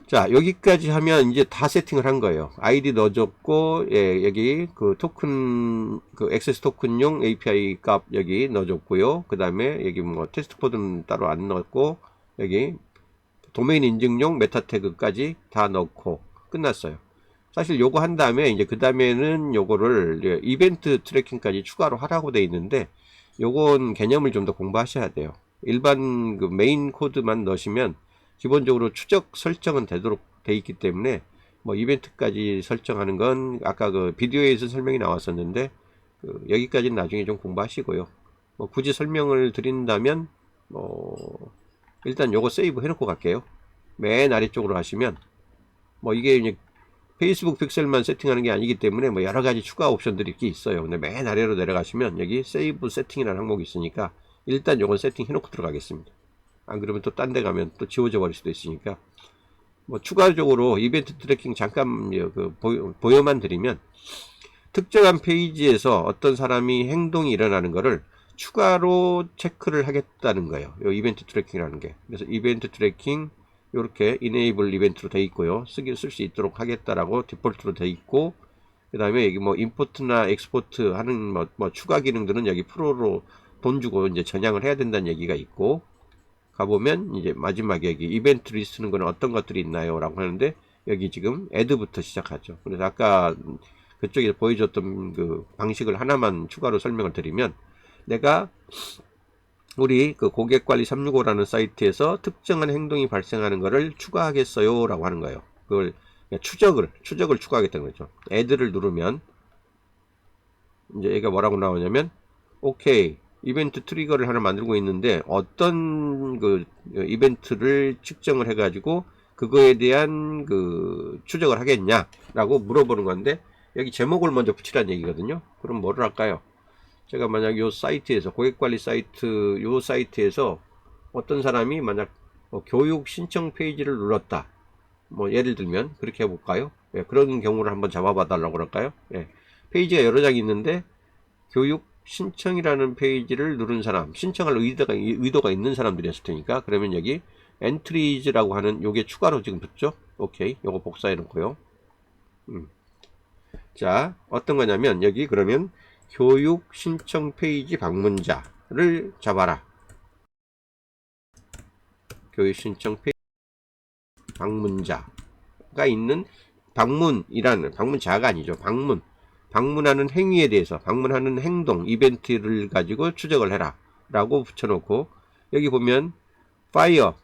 자, 여기까지 하면 이제 다 세팅을 한 거예요. 아이디 넣어줬고, 예, 여기 그 토큰 그 액세스 토큰용 API 값 여기 넣어줬고요. 그 다음에 여기 뭐 테스트 코드는 따로 안 넣었고, 여기 도메인 인증용 메타 태그까지 다 넣고 끝났어요. 사실 요거 한 다음에 이제 그 다음에는 요거를 이벤트 트래킹까지 추가로 하라고 돼 있는데, 요건 개념을 좀 더 공부하셔야 돼요. 일반 그 메인 코드만 넣으시면 기본적으로 추적 설정은 되도록 돼 있기 때문에 뭐 이벤트까지 설정하는 건 아까 그 비디오에서 설명이 나왔었는데, 그 여기까지는 나중에 좀 공부하시고요. 뭐 굳이 설명을 드린다면 일단 요거 세이브 해놓고 갈게요. 맨 아래쪽으로 하시면 뭐 이게 이제 페이스북 픽셀만 세팅하는 게 아니기 때문에 뭐 여러 가지 추가 옵션들이 이렇게 있어요. 근데 맨 아래로 내려가시면 여기 세이브 세팅이라는 항목이 있으니까 일단 요건 세팅 해놓고 들어가겠습니다. 안 그러면 또 딴 데 가면 또 지워져 버릴 수도 있으니까. 뭐 추가적으로 이벤트 트래킹 잠깐 보여만 드리면, 특정한 페이지에서 어떤 사람이 행동이 일어나는 거를 추가로 체크를 하겠다는 거예요. 이 이벤트 트래킹이라는 게. 그래서 이벤트 트래킹 이렇게 enable 이벤트로 되어 있고요. 쓸 수 있도록 하겠다라고 디폴트로 되어 있고, 그 다음에 여기 뭐 임포트나 엑스포트 하는 뭐 추가 기능들은 여기 프로로 돈 주고 이제 전향을 해야 된다는 얘기가 있고, 가보면 이제 마지막에 여기 이벤트 리스트는 거는 어떤 것들이 있나요? 라고 하는데, 여기 지금 애드부터 시작하죠. 그래서 아까 그쪽에 보여줬던 그 방식을 하나만 추가로 설명을 드리면, 내가 우리 그 고객관리 365라는 사이트에서 특정한 행동이 발생하는 것을 추가하겠어요 라고 하는 거예요. 그걸 추적을 추가하겠다는 거죠. 애드를 누르면 이제 얘가 뭐라고 나오냐면, 오케이, 이벤트 트리거를 하나 만들고 있는데 어떤 그 이벤트를 측정을 해가지고 그거에 대한 그 추적을 하겠냐 라고 물어보는 건데, 여기 제목을 먼저 붙이라는 얘기거든요. 그럼 뭐를 할까요? 제가 만약 요 사이트에서 고객관리 사이트 요 사이트에서 어떤 사람이 만약 교육 신청 페이지를 눌렀다, 뭐 예를 들면 그렇게 해볼까요? 예, 그런 경우를 한번 잡아봐 달라고 그럴까요? 예, 페이지가 여러 장이 있는데 교육 신청이라는 페이지를 누른 사람, 신청할 의도가 있는 사람들이었을 테니까, 그러면 여기 엔트리즈라고 하는 요게 추가로 지금 붙죠? 오케이, 요거 복사해 놓고요. 자, 어떤 거냐면 여기 그러면 교육 신청 페이지 방문자를 잡아라. 교육 신청 페이지 방문자가 있는, 방문자가 아니죠. 방문하는 행위에 대해서, 방문하는 행동, 이벤트를 가지고 추적을 해라 라고 붙여놓고, 여기 보면 파이어,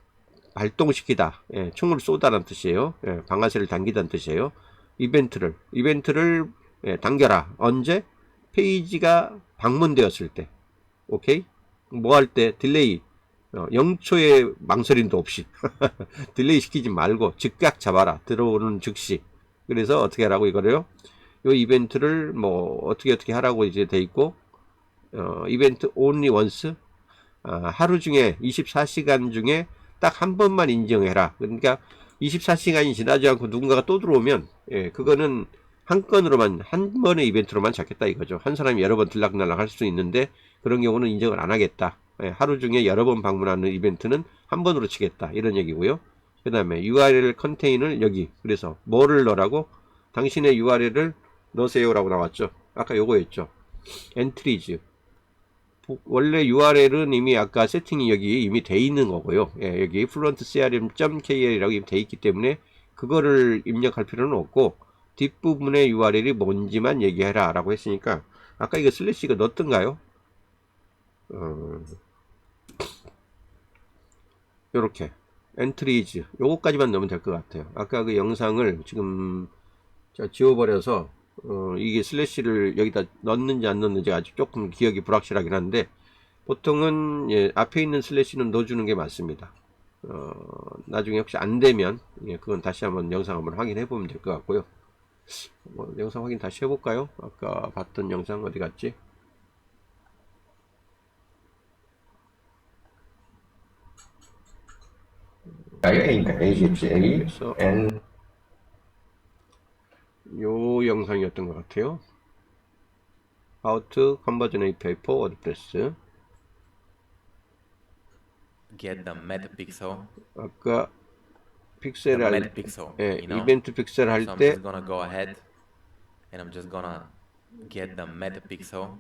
발동시키다, 예, 총을 쏘다라는 뜻이에요. 예, 방아쇠를 당기다는 뜻이에요. 이벤트를 예, 당겨라. 언제? 페이지가 방문되었을 때. 오케이? 뭐 할 때? 딜레이. 0초의 망설임도 없이 딜레이 시키지 말고 즉각 잡아라. 들어오는 즉시. 그래서 어떻게 하라고 이거를요? 요 이벤트를 뭐 어떻게 하라고 이제 돼 있고, 이벤트 only once, 하루 중에 24시간 중에 딱 한 번만 인정해라. 그러니까 24시간이 지나지 않고 누군가가 또 들어오면, 예, 그거는 한 건으로만, 한 번의 이벤트로만 잡겠다 이거죠. 한 사람이 여러 번 들락날락 할 수 있는데 그런 경우는 인정을 안 하겠다. 예, 하루 중에 여러 번 방문하는 이벤트는 한 번으로 치겠다 이런 얘기고요. 그 다음에 URL 컨테인을 여기, 그래서 뭐를 넣으라고? 당신의 URL을 넣으세요 라고 나왔죠. 아까 요거였죠. 엔트리즈. 원래 URL은 이미 아까 세팅이 여기 이미 돼 있는 거고요. 예, 여기 fluentcrm.kl이라고 이미 돼 있기 때문에 그거를 입력할 필요는 없고, 뒷부분의 URL이 뭔지만 얘기해라 라고 했으니까, 아까 이거 슬래시가 넣었던가요? 요렇게 엔트리즈 요거까지만 넣으면 될 것 같아요. 아까 그 영상을 지금 지워버려서 이게 슬래시를 여기다 넣는지 안 넣는지 아직 조금 기억이 불확실하긴 한데, 보통은 예, 앞에 있는 슬래시는 넣어주는 게 맞습니다. 나중에 혹시 안 되면 예, 그건 다시 한번 영상 한번 확인해 보면 될 것 같고요. 뭐, 영상 확인 다시 해볼까요? 아까 봤던 영상 어디 갔지? 그래서 요 영상이었던 것 같아요. How to conversion API for WordPress. Get the meta pixel. 아까 The 픽셀 meta 할, pixel. 예, You know. 이벤트 픽셀 할 So I'm 때 just gonna go ahead and I'm just gonna get the meta pixel.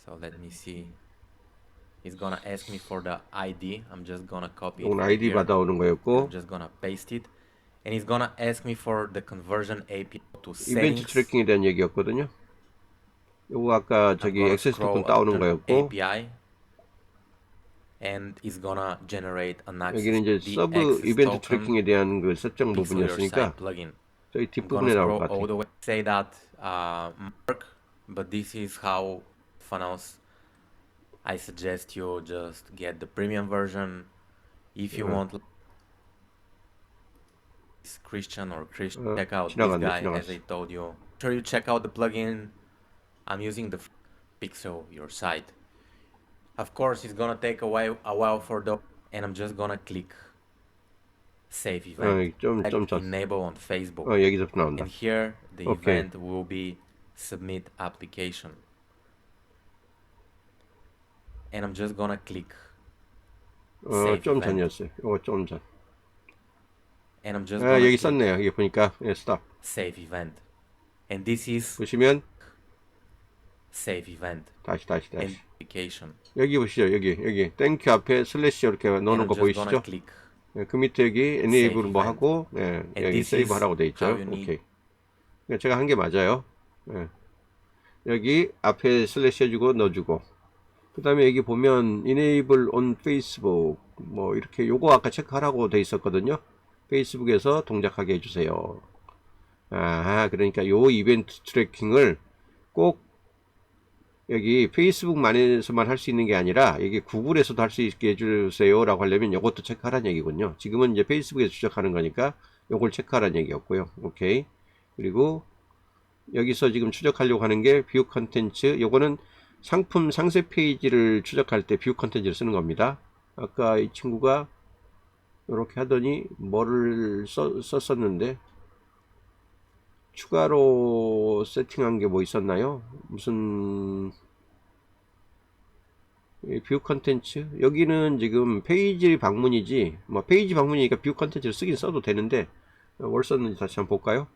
So let me see. It's gonna ask me for the ID. I'm just gonna copy it 이건 from 아이디 here. 받아오는 I'm 거였고, just gonna paste it. And it's gonna ask me for the conversion API to 이벤트 settings. 트래킹에 대한 얘기였거든요. 요거 아까 I'm 저기 gonna 액세스 토큰 scroll 따오는 under 거였고, API. And it's gonna generate an 여기는 access, 이제 the 서브 access 이벤트 token 트래킹에 대한 그 설정 pixel your 부분이었으니까 site plugin. 저기 I'm gonna 뒷부분에 나올 scroll 것 all 같아요. the way. Say that Mark, but this is how funnels. I suggest you just get the premium version if you want Christian or Christian. Check out this 지나갔네, guy as 지나갔어. I told you. Sure, you check out the plugin. I'm using the pixel your site. Of course, it's gonna take a while for the, and I'm just gonna click save event. 좀 Select 전. enable on Facebook. 여기서부터 나온다. And here the 오케이. event will be submit application. And I'm just gonna click save 좀 event. 전이었어요. 이거 좀 전. And I'm just gonna 여기 click 썼네요. 여기 보니까 스탑. save event. And this is 보시면 save event 다시. and application. 여기 보시죠. 여기 땡큐 앞에 슬래시 이렇게 And 넣는 I'm 거 just gonna 보이시죠? click 그 밑에 여기 enable 뭐 event. 하고 And 여기 this 세이브 is 하라고 돼 있죠. how you need- 오케이. 그러니까 제가 한 게 맞아요. 여기 앞에 슬래시 해주고 넣어주고 그 다음에 여기 보면 enable on Facebook 뭐 이렇게 요거 아까 체크하라고 돼 있었거든요. 페이스북에서 동작하게 해주세요. 그러니까 요 이벤트 트래킹을 꼭 여기 페이스북만에서만 할 수 있는 게 아니라 여기 구글에서도 할 수 있게 해주세요 라고 하려면 요것도 체크하라는 얘기군요. 지금은 이제 페이스북에서 추적하는 거니까 요걸 체크하라는 얘기였고요. 오케이. 그리고 여기서 지금 추적하려고 하는 게 뷰 컨텐츠, 요거는 상품 상세 페이지를 추적할 때 뷰 컨텐츠를 쓰는 겁니다. 아까 이 친구가 이렇게 하더니 뭐를 썼었는데 추가로 세팅한 게 뭐 있었나요? 무슨 뷰 컨텐츠? 여기는 지금 페이지 방문이지 뭐 페이지 방문이니까 뷰 컨텐츠를 쓰긴 써도 되는데 뭘 썼는지 다시 한번 볼까요?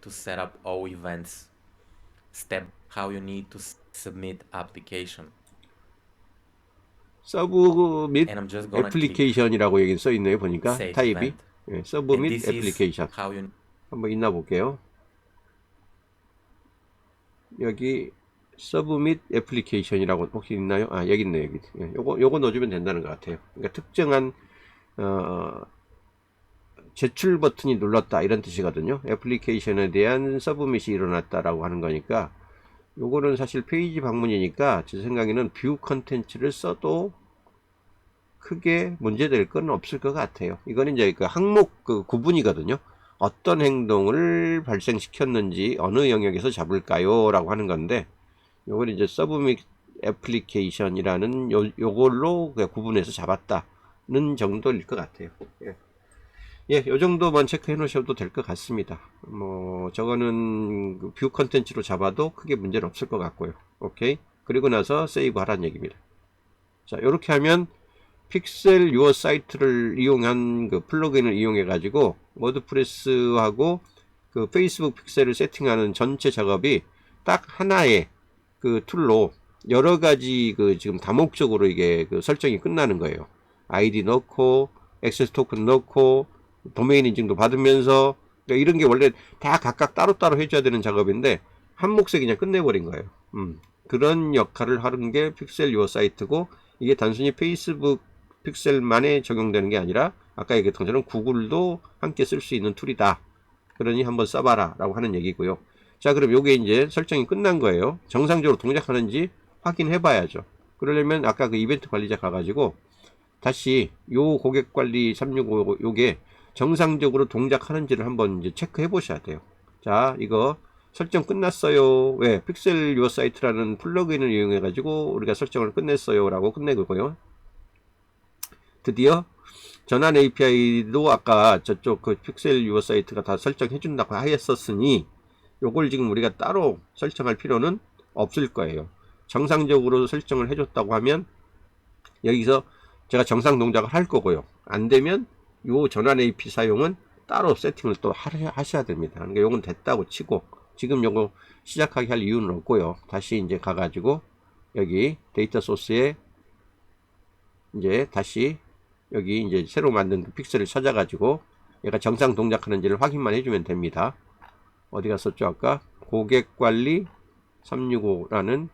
to set up all events. Step how you need to submit application. 서브밋 And I'm just gonna click 애플리케이션이라고 여기 써 있네요. 보니까 save 타입이 event. And 서브밋 this is 애플리케이션 how you 한번 있나 볼게요. 여기 서브밋 애플리케이션이라고 혹시 있나요? 여기 있네요. 여기. 요거 넣어주면 된다는 것 같아요. 그러니까 특정한 제출 버튼이 눌렀다 이런 뜻이거든요. 애플리케이션에 대한 서브밋이 일어났다라고 하는 거니까 요거는 사실 페이지 방문이니까 제 생각에는 뷰 컨텐츠를 써도 크게 문제될 건 없을 것 같아요. 이거는 이제 그 항목 그 구분이거든요. 어떤 행동을 발생시켰는지 어느 영역에서 잡을까요? 라고 하는 건데 요건 이제 서브밋 애플리케이션이라는 요걸로 구분해서 잡았다는 정도일 것 같아요. 요 정도만 체크해 놓으셔도 될 것 같습니다. 뭐, 저거는 뷰 컨텐츠로 잡아도 크게 문제는 없을 것 같고요. 오케이. 그리고 나서 세이브 하라는 얘기입니다. 자, 요렇게 하면 픽셀 유어 사이트를 이용한 그 플러그인을 이용해 가지고 워드프레스하고 그 페이스북 픽셀을 세팅하는 전체 작업이 딱 하나의 그 툴로 여러 가지 그 지금 다목적으로 이게 그 설정이 끝나는 거예요. 아이디 넣고, 액세스 토큰 넣고, 도메인 인증도 받으면서, 그러니까 이런 게 원래 다 각각 따로따로 해줘야 되는 작업인데, 한 몫에 그냥 끝내버린 거예요. 그런 역할을 하는 게 픽셀 유어 사이트고, 이게 단순히 페이스북 픽셀만에 적용되는 게 아니라, 아까 얘기했던 것처럼 구글도 함께 쓸 수 있는 툴이다. 그러니 한번 써봐라. 라고 하는 얘기고요. 자, 그럼 요게 이제 설정이 끝난 거예요. 정상적으로 동작하는지 확인해 봐야죠. 그러려면 아까 그 이벤트 관리자 가가지고, 다시 요 고객관리 365 요게 정상적으로 동작하는지를 한번 이제 체크해 보셔야 돼요. 자, 이거 설정 끝났어요. 왜? 픽셀 유어 사이트라는 플러그인을 이용해 가지고 우리가 설정을 끝냈어요 라고 끝내고요. 드디어 전환 API도 아까 저쪽 그 픽셀 유어 사이트가 다 설정해 준다고 하였었으니 요걸 지금 우리가 따로 설정할 필요는 없을 거예요. 정상적으로 설정을 해줬다고 하면 여기서 제가 정상 동작을 할 거고요. 안 되면 요 전환 AP 사용은 따로 세팅을 또 하셔야 됩니다. 그러니까 요건 됐다고 치고 지금 요거 시작하게 할 이유는 없고요. 다시 이제 가가지고 여기 데이터 소스에 이제 다시 여기 이제 새로 만든 그 픽셀을 찾아가지고 얘가 정상 동작하는지를 확인만 해주면 됩니다. 어디 갔었죠? 아까 고객관리 365라는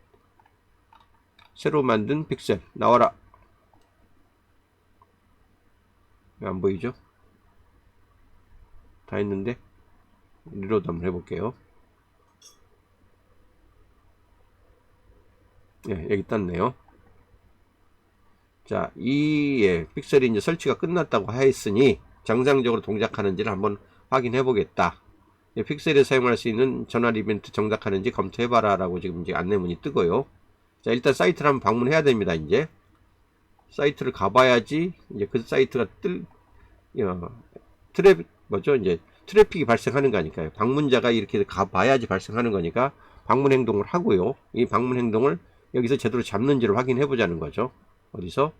새로 만든 픽셀 나와라. 왜 안 보이죠? 다 했는데 리로드 한번 해볼게요. 여기 떴네요. 자, 이 픽셀이 이제 설치가 끝났다고 하였으니 정상적으로 동작하는지를 한번 확인해 보겠다. 픽셀에 사용할 수 있는 전환 이벤트 정착하는지 검토해봐라 라고 지금 이제 안내문이 뜨고요. 자, 일단 사이트를 한번 방문해야 됩니다. 이제 사이트를 가봐야지 이제 그 사이트가 이제 트래픽이 발생하는 거니까요. 방문자가 이렇게 가봐야지 발생하는 거니까 방문 행동을 하고요. 이 방문 행동을 여기서 제대로 잡는지를 확인해 보자는 거죠. 어디서?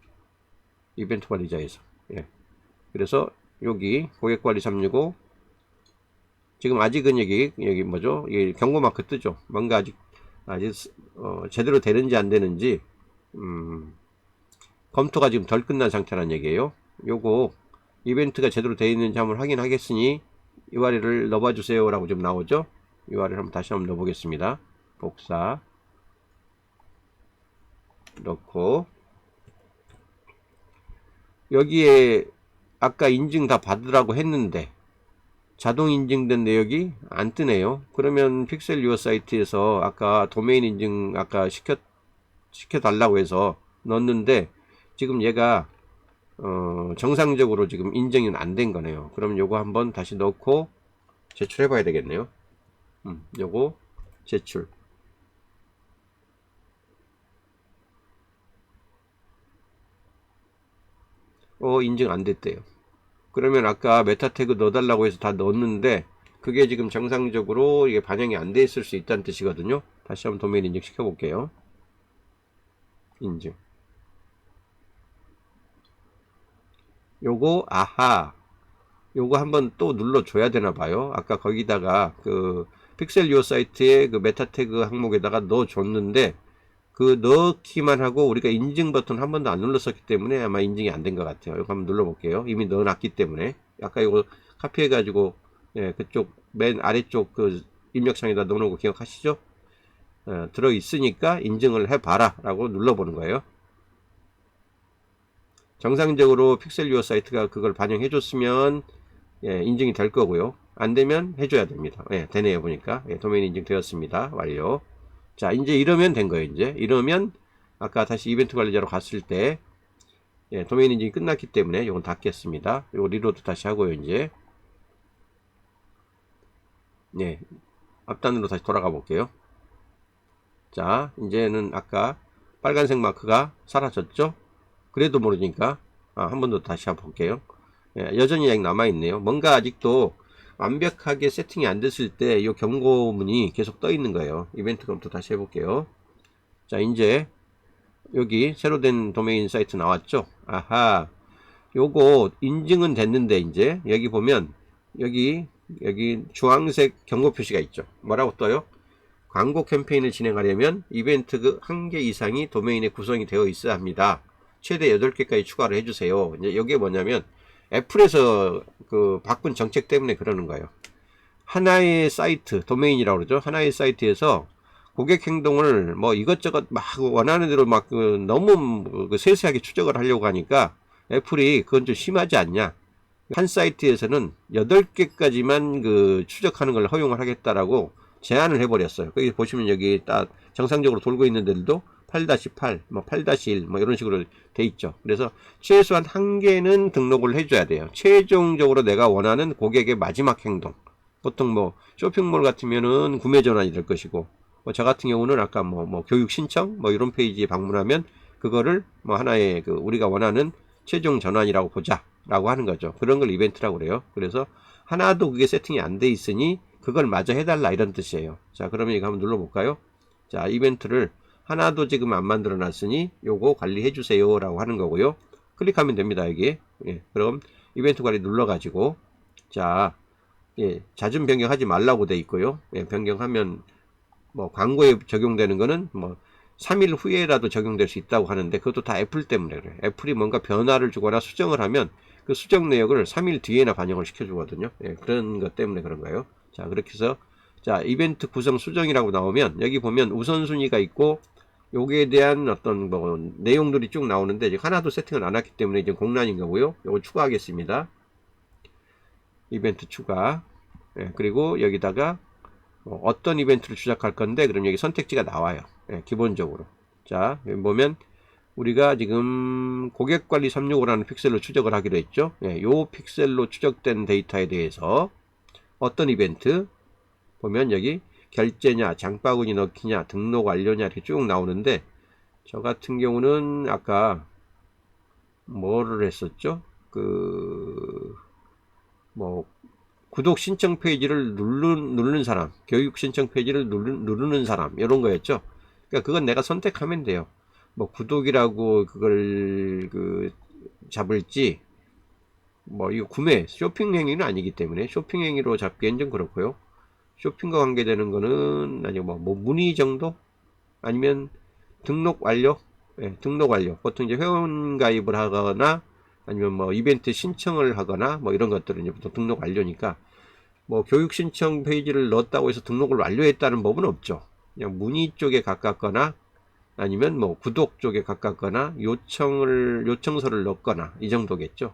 이벤트 관리자에서. 예. 그래서 여기 고객관리 365 지금 아직은 여기 뭐죠? 이 경고 마크 뜨죠. 뭔가 아직 제대로 되는지 안 되는지 검토가 지금 덜 끝난 상태라는 얘기예요. 요거 이벤트가 제대로 되어 있는지 한번 확인하겠으니 URL을 넣어봐 주세요 라고 좀 나오죠. URL 한번 다시 한번 넣어보겠습니다. 복사 넣고 여기에 아까 인증 다 받으라고 했는데 자동 인증된 내역이 안 뜨네요. 그러면 픽셀 유어 사이트에서 아까 도메인 인증 아까 시켜달라고 해서 넣었는데 지금 얘가 정상적으로 지금 인증이 안 된 거네요. 그럼 요거 한번 다시 넣고 제출해 봐야 되겠네요. 요거 제출. 인증 안 됐대요. 그러면 아까 메타 태그 넣어달라고 해서 다 넣었는데 그게 지금 정상적으로 이게 반영이 안 돼 있을 수 있다는 뜻이거든요. 다시 한번 도메인 인증 시켜 볼게요. 인증. 요거 요거 한번 또 눌러 줘야 되나 봐요. 아까 거기다가 그 픽셀 유어 사이트에 그 메타 태그 항목에다가 넣어 줬는데 그 넣기만 하고 우리가 인증 버튼 한 번도 안 눌렀었기 때문에 아마 인증이 안 된 것 같아요. 이거 한번 눌러 볼게요. 이미 넣어놨기 때문에 아까 이거 카피해 가지고 그쪽 맨 아래쪽 그 입력창에다 넣어놓은 거 기억하시죠? 들어 있으니까 인증을 해봐라 라고 눌러보는 거예요. 정상적으로 픽셀 유어 사이트가 그걸 반영해 줬으면 인증이 될 거고요. 안 되면 해줘야 됩니다. 되네요. 보니까 도메인 인증 되었습니다. 완료. 자, 이제 이러면 된 거예요. 이제 이러면 아까 다시 이벤트 관리자로 갔을 때 도메인 인증이 끝났기 때문에 이건 닫겠습니다. 이거 리로드 다시 하고요. 이제 앞단으로 다시 돌아가 볼게요. 자, 이제는 아까 빨간색 마크가 사라졌죠? 그래도 모르니까 한 번 더 다시 한번 볼게요. 여전히 아직 남아있네요. 뭔가 아직도 완벽하게 세팅이 안 됐을 때 이 경고문이 계속 떠 있는 거예요. 이벤트 검토 다시 해볼게요. 자, 이제 여기 새로 된 도메인 사이트 나왔죠? 아하, 요거 인증은 됐는데 이제 여기 보면 여기 주황색 경고 표시가 있죠. 뭐라고 떠요? 광고 캠페인을 진행하려면 이벤트 그 1개 이상이 도메인에 구성이 되어 있어야 합니다. 최대 8개까지 추가를 해주세요. 이제 이게 뭐냐면 애플에서 그 바꾼 정책 때문에 그러는 거예요. 하나의 사이트, 도메인이라고 그러죠. 하나의 사이트에서 고객 행동을 뭐 이것저것 막 원하는 대로 막 너무 세세하게 추적을 하려고 하니까 애플이 그건 좀 심하지 않냐. 한 사이트에서는 8개까지만 그 추적하는 걸 허용을 하겠다라고 제한을 해버렸어요. 여기 보시면 여기 딱 정상적으로 돌고 있는 데들도 8-8, 뭐 8-1, 뭐 이런 식으로 돼 있죠. 그래서 최소한 1개는 등록을 해줘야 돼요. 최종적으로 내가 원하는 고객의 마지막 행동. 보통 뭐 쇼핑몰 같으면은 구매 전환이 될 것이고, 뭐 저 같은 경우는 아까 뭐 교육 신청, 뭐 이런 페이지에 방문하면 그거를 뭐 하나의 그 우리가 원하는 최종 전환이라고 보자라고 하는 거죠. 그런 걸 이벤트라고 그래요. 그래서 하나도 그게 세팅이 안 돼 있으니 그걸 마저 해달라 이런 뜻이에요. 자, 그러면 이거 한번 눌러볼까요? 자, 이벤트를 하나도 지금 안 만들어 놨으니 요거 관리해 주세요 라고 하는 거고요. 클릭하면 됩니다. 여기. 그럼 이벤트 관리 눌러 가지고 자, 잦은 변경하지 말라고 돼 있고요. 변경하면 뭐 광고에 적용되는 거는 뭐 3일 후에라도 적용될 수 있다고 하는데 그것도 다 애플 때문에 그래요. 애플이 뭔가 변화를 주거나 수정을 하면 그 수정 내역을 3일 뒤에나 반영을 시켜 주거든요. 그런 것 때문에 그런 거예요. 자, 그렇게 해서 자, 이벤트 구성 수정이라고 나오면 여기 보면 우선순위가 있고 여기에 대한 어떤 뭐 내용들이 쭉 나오는데 이제 하나도 세팅을 안 했기 때문에 이제 공란인 거고요. 이거 추가하겠습니다. 이벤트 추가. 그리고 여기다가 어떤 이벤트를 추적할 건데 그럼 여기 선택지가 나와요. 기본적으로. 자, 여기 보면 우리가 지금 고객관리 365라는 픽셀로 추적을 하기로 했죠. 예, 요 픽셀로 추적된 데이터에 대해서 어떤 이벤트 보면 여기 결제냐, 장바구니 넣기냐, 등록 완료냐 이렇게 쭉 나오는데, 저 같은 경우는 아까 뭐를 했었죠? 뭐 구독 신청 페이지를 누르는 사람, 교육 신청 페이지를 누르는 사람, 이런 거였죠. 그러니까 그건 내가 선택하면 돼요. 뭐 구독이라고 그걸 잡을지, 뭐 이거 구매 쇼핑 행위는 아니기 때문에 쇼핑 행위로 잡기엔 좀 그렇고요. 쇼핑과 관계되는 거는 아니고 뭐 문의 정도, 아니면 등록 완료. 예, 등록 완료. 보통 이제 회원 가입을 하거나 아니면 뭐 이벤트 신청을 하거나 뭐 이런 것들은 이제 보통 등록 완료니까, 뭐 교육 신청 페이지를 넣었다고 해서 등록을 완료했다는 법은 없죠. 그냥 문의 쪽에 가깝거나 아니면 뭐 구독 쪽에 가깝거나 요청서를 넣거나 이 정도겠죠.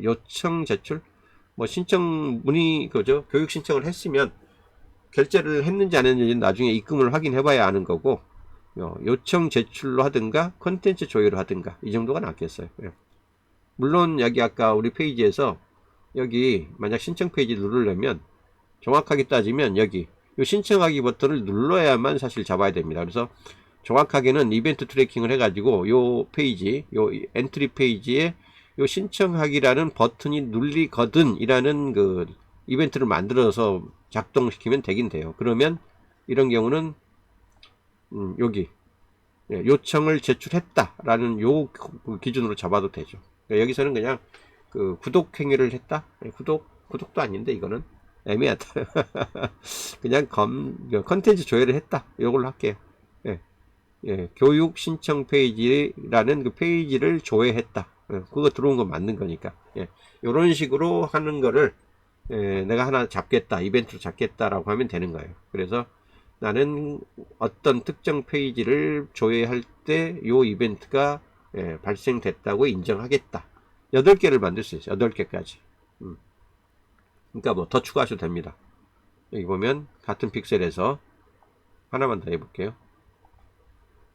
요청 제출, 뭐 신청 문의 그죠. 교육 신청을 했으면 결제를 했는지 안 했는지 나중에 입금을 확인해 봐야 아는 거고, 요청 제출로 하든가 컨텐츠 조회로 하든가 이 정도가 낫겠어요. 예. 물론 여기 아까 우리 페이지에서 여기 만약 신청 페이지 누르려면 정확하게 따지면 여기 요 신청하기 버튼을 눌러야만 사실 잡아야 됩니다. 그래서 정확하게는 이벤트 트래킹을 해가지고 요 페이지, 요 엔트리 페이지에 요 신청하기라는 버튼이 눌리거든 이라는 그 이벤트를 만들어서 작동시키면 되긴 돼요. 그러면 이런 경우는 여기 요청을 제출했다라는 요 기준으로 잡아도 되죠. 그러니까 여기서는 그냥 그 구독 행위를 했다. 구독도 아닌데 이거는 애매하다. 그냥 컨텐츠 조회를 했다. 이걸로 할게요. 예, 예, 교육 신청 페이지라는 그 페이지를 조회했다. 예, 그거 들어온 거 맞는 거니까. 예, 이런 식으로 하는 거를 내가 하나 잡겠다, 이벤트로 잡겠다라고 하면 되는 거예요. 그래서 나는 어떤 특정 페이지를 조회할 때 요 이벤트가 발생됐다고 인정하겠다. 8개를 만들 수 있어요. 8개까지. 그러니까 뭐 더 추가하셔도 됩니다. 여기 보면 같은 픽셀에서 하나만 더 해볼게요.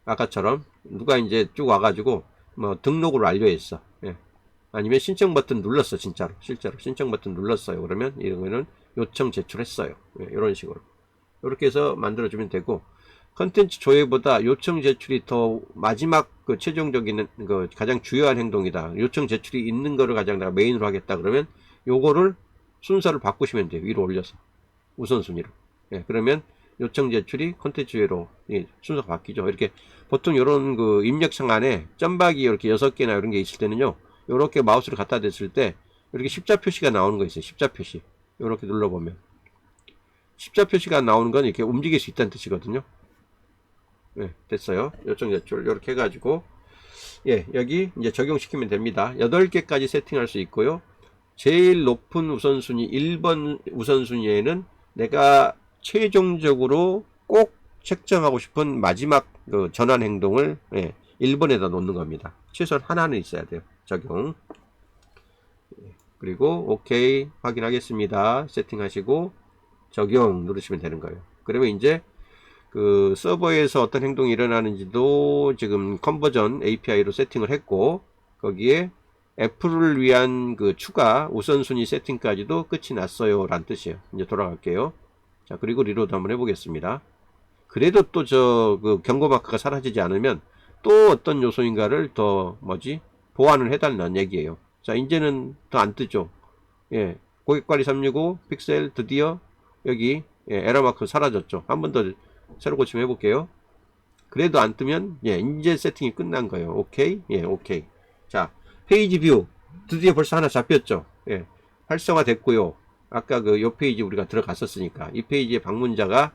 아까처럼 누가 이제 쭉 와가지고 뭐 등록을 완료했어. 예. 아니면 신청 버튼 눌렀어. 실제로 신청 버튼 눌렀어요. 그러면 이러면은 요청 제출했어요. 예, 이런 식으로 이렇게 해서 만들어주면 되고, 컨텐츠 조회보다 요청 제출이 더 마지막 그 최종적인 그 가장 주요한 행동이다. 요청 제출이 있는 거를 가장 내가 메인으로 하겠다. 그러면 요거를 순서를 바꾸시면 돼요. 위로 올려서 우선순위로. 예, 그러면 요청 제출이 컨텐츠 조회로 순서가 바뀌죠. 이렇게 보통 이런 그 입력창 안에 점박이 이렇게 6개나 이런 게 있을 때는요, 이렇게 마우스를 갖다 댔을 때 이렇게 십자 표시가 나오는 거 있어요. 십자 표시. 이렇게 눌러보면 십자 표시가 나오는 건 이렇게 움직일 수 있다는 뜻이거든요. 네, 됐어요. 요청 제출 이렇게 해가지고 예, 여기 이제 적용시키면 됩니다. 8개까지 세팅할 수 있고요. 제일 높은 우선순위 1번 우선순위에는 내가 최종적으로 꼭 책정하고 싶은 마지막 그 전환 행동을 1번에다 놓는 겁니다. 최소한 하나는 있어야 돼요. 적용. 그리고 오케이 확인하겠습니다. 세팅하시고 적용 누르시면 되는 거예요. 그러면 이제 그 서버에서 어떤 행동이 일어나는지도 지금 컨버전 API로 세팅을 했고, 거기에 애플을 위한 그 추가 우선순위 세팅까지도 끝이 났어요 라는 뜻이에요. 이제 돌아갈게요. 자, 그리고 리로드 한번 해보겠습니다. 그래도 또 그 경고 마크가 사라지지 않으면 또 어떤 요소인가를 더 보완을 해달라는 얘기예요. 자, 이제는 더 안 뜨죠. 예, 고객관리 365 픽셀 드디어 여기 에러 마크 사라졌죠. 한 번 더 새로 고침 해볼게요. 그래도 안 뜨면 이제 세팅이 끝난 거예요. 오케이. 오케이. 자, 페이지 뷰 드디어 벌써 하나 잡혔죠. 활성화 됐고요. 아까 요 페이지 우리가 들어갔었으니까 이 페이지의 방문자가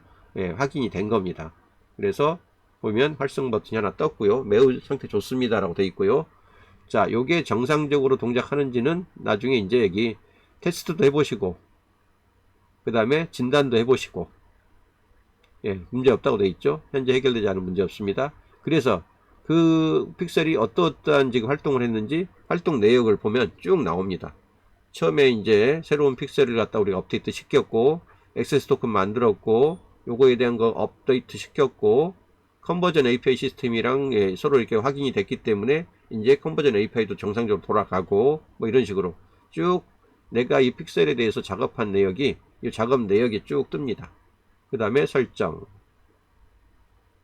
확인이 된 겁니다. 그래서 보면 활성 버튼이 하나 떴고요. 매우 상태 좋습니다 라고 되어 있고요. 자, 요게 정상적으로 동작하는지는 나중에 이제 여기 테스트도 해보시고 그 다음에 진단도 해보시고, 문제 없다고 되어 있죠. 현재 해결되지 않은 문제 없습니다. 그래서 그 픽셀이 어떠한 지금 활동을 했는지 활동 내역을 보면 쭉 나옵니다. 처음에 이제 새로운 픽셀을 갖다 우리가 업데이트 시켰고, 액세스 토큰 만들었고, 요거에 대한 거 업데이트 시켰고, 컨버전 API 시스템이랑 예, 서로 이렇게 확인이 됐기 때문에 이제 컨버전 API도 정상적으로 돌아가고 뭐 이런 식으로 쭉 내가 이 픽셀에 대해서 작업한 내역이 이 작업 내역이 쭉 뜹니다. 그 다음에 설정,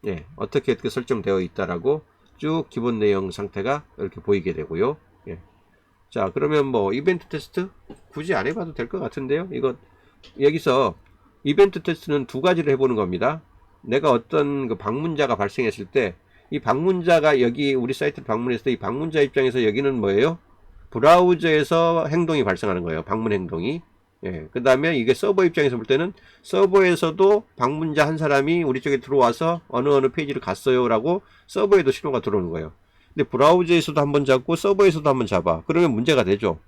예, 어떻게 설정되어 있다라고 쭉 기본 내용 상태가 이렇게 보이게 되고요. 예. 자, 그러면 뭐 이벤트 테스트 굳이 안 해봐도 될 것 같은데요. 이거 여기서 이벤트 테스트는 두 가지를 해보는 겁니다. 내가 어떤 그 방문자가 발생했을 때 이 방문자가 여기 우리 사이트를 방문했을 때 이 방문자 입장에서 여기는 뭐예요? 브라우저에서 행동이 발생하는 거예요. 방문 행동이. 예, 그 다음에 이게 서버 입장에서 볼 때는 서버에서도 방문자 한 사람이 우리 쪽에 들어와서 어느 페이지를 갔어요 라고 서버에도 신호가 들어오는 거예요. 근데 브라우저에서도 한번 잡고 서버에서도 한번 잡아. 그러면 문제가 되죠.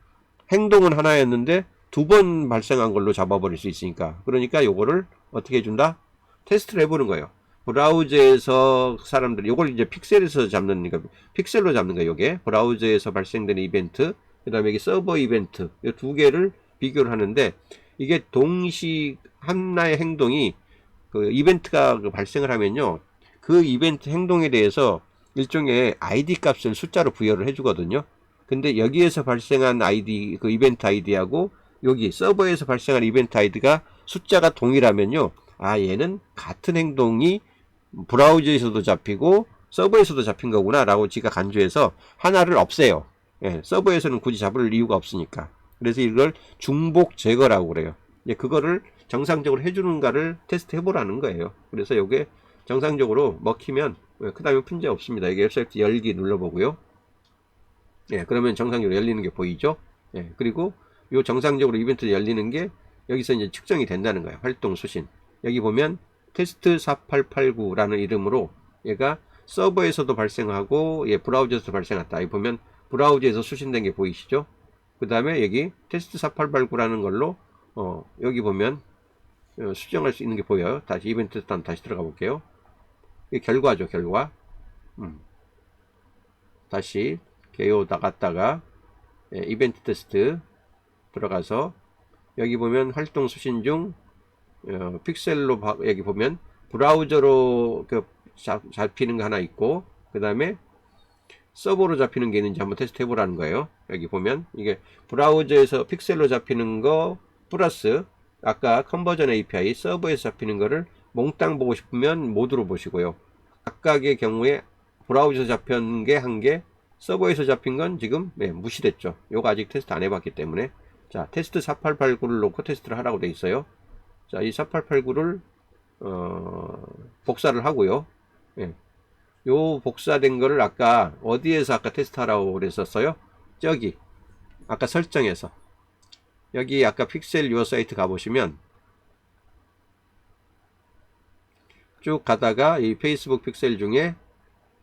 행동은 하나였는데 두 번 발생한 걸로 잡아버릴 수 있으니까. 그러니까 요거를 어떻게 해준다? 테스트를 해보는 거예요. 브라우저에서 사람들이 요걸 이제 픽셀에서 잡는, 그러니까 픽셀로 잡는 거예요. 요게 브라우저에서 발생되는 이벤트, 그 다음에 여기 서버 이벤트, 이 두 개를 비교를 하는데, 이게 동시 하나의 행동이 그 이벤트가 발생을 하면요, 그 이벤트 행동에 대해서 일종의 ID 값을 숫자로 부여를 해주거든요. 근데 여기에서 발생한 아이디, 그 이벤트 아이디하고 여기 서버에서 발생한 이벤트 아이디가 숫자가 동일하면요, 아, 얘는 같은 행동이 브라우저에서도 잡히고 서버에서도 잡힌 거구나 라고 지가 간주해서 하나를 없애요. 예, 서버에서는 굳이 잡을 이유가 없으니까. 그래서 이걸 중복 제거라고 그래요. 예, 그거를 정상적으로 해주는가를 테스트 해보라는 거예요. 그래서 이게 정상적으로 먹히면 그 다음에 문제 없습니다. 여기 웹사이트 열기 눌러보고요. 예, 그러면 정상적으로 열리는 게 보이죠. 예, 그리고 요 정상적으로 이벤트 열리는 게 여기서 이제 측정이 된다는 거예요. 활동 수신. 여기 보면 테스트 4889라는 이름으로 얘가 서버에서도 발생하고 예, 브라우저에서도 발생했다. 여기 보면 브라우저에서 수신된 게 보이시죠? 그 다음에 여기 테스트 4889라는 걸로 여기 보면 수정할 수 있는 게 보여요. 다시 이벤트 일단 다시 들어가 볼게요. 이게 결과죠, 결과. 다시 개요 나갔다가 예, 이벤트 테스트 들어가서 여기 보면 활동 수신 중 픽셀로 여기 보면 브라우저로 잡히는 거 하나 있고 그 다음에 서버로 잡히는 게 있는지 한번 테스트 해보라는 거예요. 여기 보면 이게 브라우저에서 픽셀로 잡히는 거 플러스 아까 컨버전 API 서버에서 잡히는 거를 몽땅 보고 싶으면 모두로 보시고요. 각각의 경우에 브라우저에서 잡힌 게 한 개, 서버에서 잡힌 건 지금 무시됐죠. 요거 아직 테스트 안 해봤기 때문에. 자, 테스트 4889를 놓고 테스트를 하라고 돼 있어요. 자, 이 4889를 복사를 하고요. 예. 요 복사된 거를 아까 어디에서 아까 테스트하라고 그랬었어요? 저기 아까 설정에서 여기 아까 픽셀 유어 사이트 가보시면 쭉 가다가 이 페이스북 픽셀 중에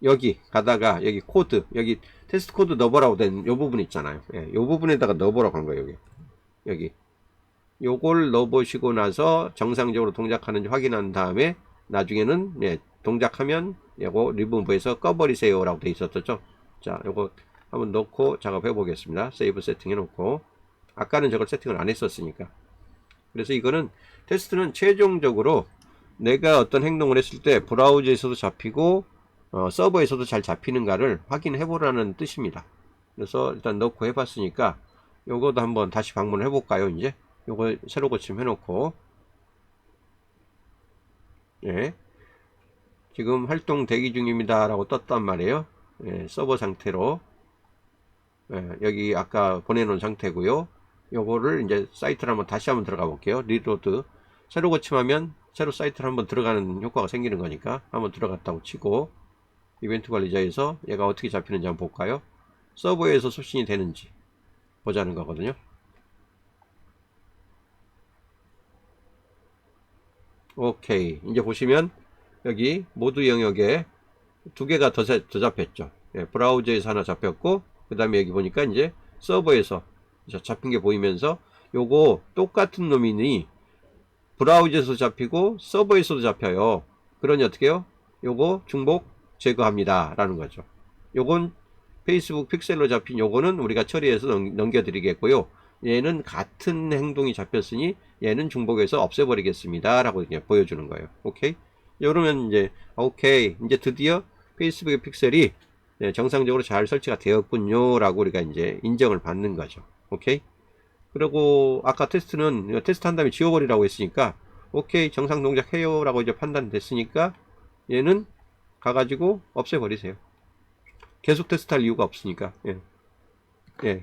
여기 가다가 여기 코드 여기 테스트 코드 넣어보라고 된 요 부분 있잖아요. 예, 요 부분에다가 넣어보라고 한 거예요. 여기 요걸 넣어보시고 나서 정상적으로 동작하는지 확인한 다음에 나중에는 동작하면 요거 리무브에서 꺼버리세요 라고 돼 있었죠. 자, 요거 한번 넣고 작업해 보겠습니다. 세이브 세팅 해 놓고 아까는 저걸 세팅을 안 했었으니까. 그래서 이거는 테스트는 최종적으로 내가 어떤 행동을 했을 때 브라우저에서도 잡히고 서버에서도 잘 잡히는가를 확인해 보라는 뜻입니다. 그래서 일단 넣고 해봤으니까 요거도 한번 다시 방문을 해볼까요? 이제 요거 새로 고침 해놓고 예, 지금 활동 대기 중입니다 라고 떴단 말이에요. 예, 서버 상태로 여기 아까 보내놓은 상태고요. 요거를 이제 사이트를 한번 다시 한번 들어가 볼게요. 리로드 새로 고침하면 새로 사이트를 한번 들어가는 효과가 생기는 거니까 한번 들어갔다고 치고 이벤트 관리자에서 얘가 어떻게 잡히는지 한번 볼까요? 서버에서 수신이 되는지 보자는 거거든요. 오케이. 이제 보시면 여기 모두 영역에 두 개가 더 잡혔죠. 예, 브라우저에서 하나 잡혔고 그 다음에 여기 보니까 이제 서버에서 잡힌 게 보이면서 요거 똑같은 놈이니 브라우저에서 잡히고 서버에서도 잡혀요. 그러니 어떻게 해요? 요거 중복 제거합니다 라는 거죠. 요건 페이스북 픽셀로 잡힌 요거는 우리가 처리해서 넘겨드리겠고요. 얘는 같은 행동이 잡혔으니 얘는 중복해서 없애버리겠습니다 라고 이제 보여주는 거예요. 오케이. 이러면 이제 오케이, 이제 드디어 페이스북의 픽셀이 정상적으로 잘 설치가 되었군요 라고 우리가 이제 인정을 받는 거죠. 오케이. 그리고 아까 테스트는 테스트 한 다음에 지워버리라고 했으니까 오케이, 정상 동작해요 라고 이제 판단됐으니까 얘는 가가지고 없애버리세요. 계속 테스트할 이유가 없으니까.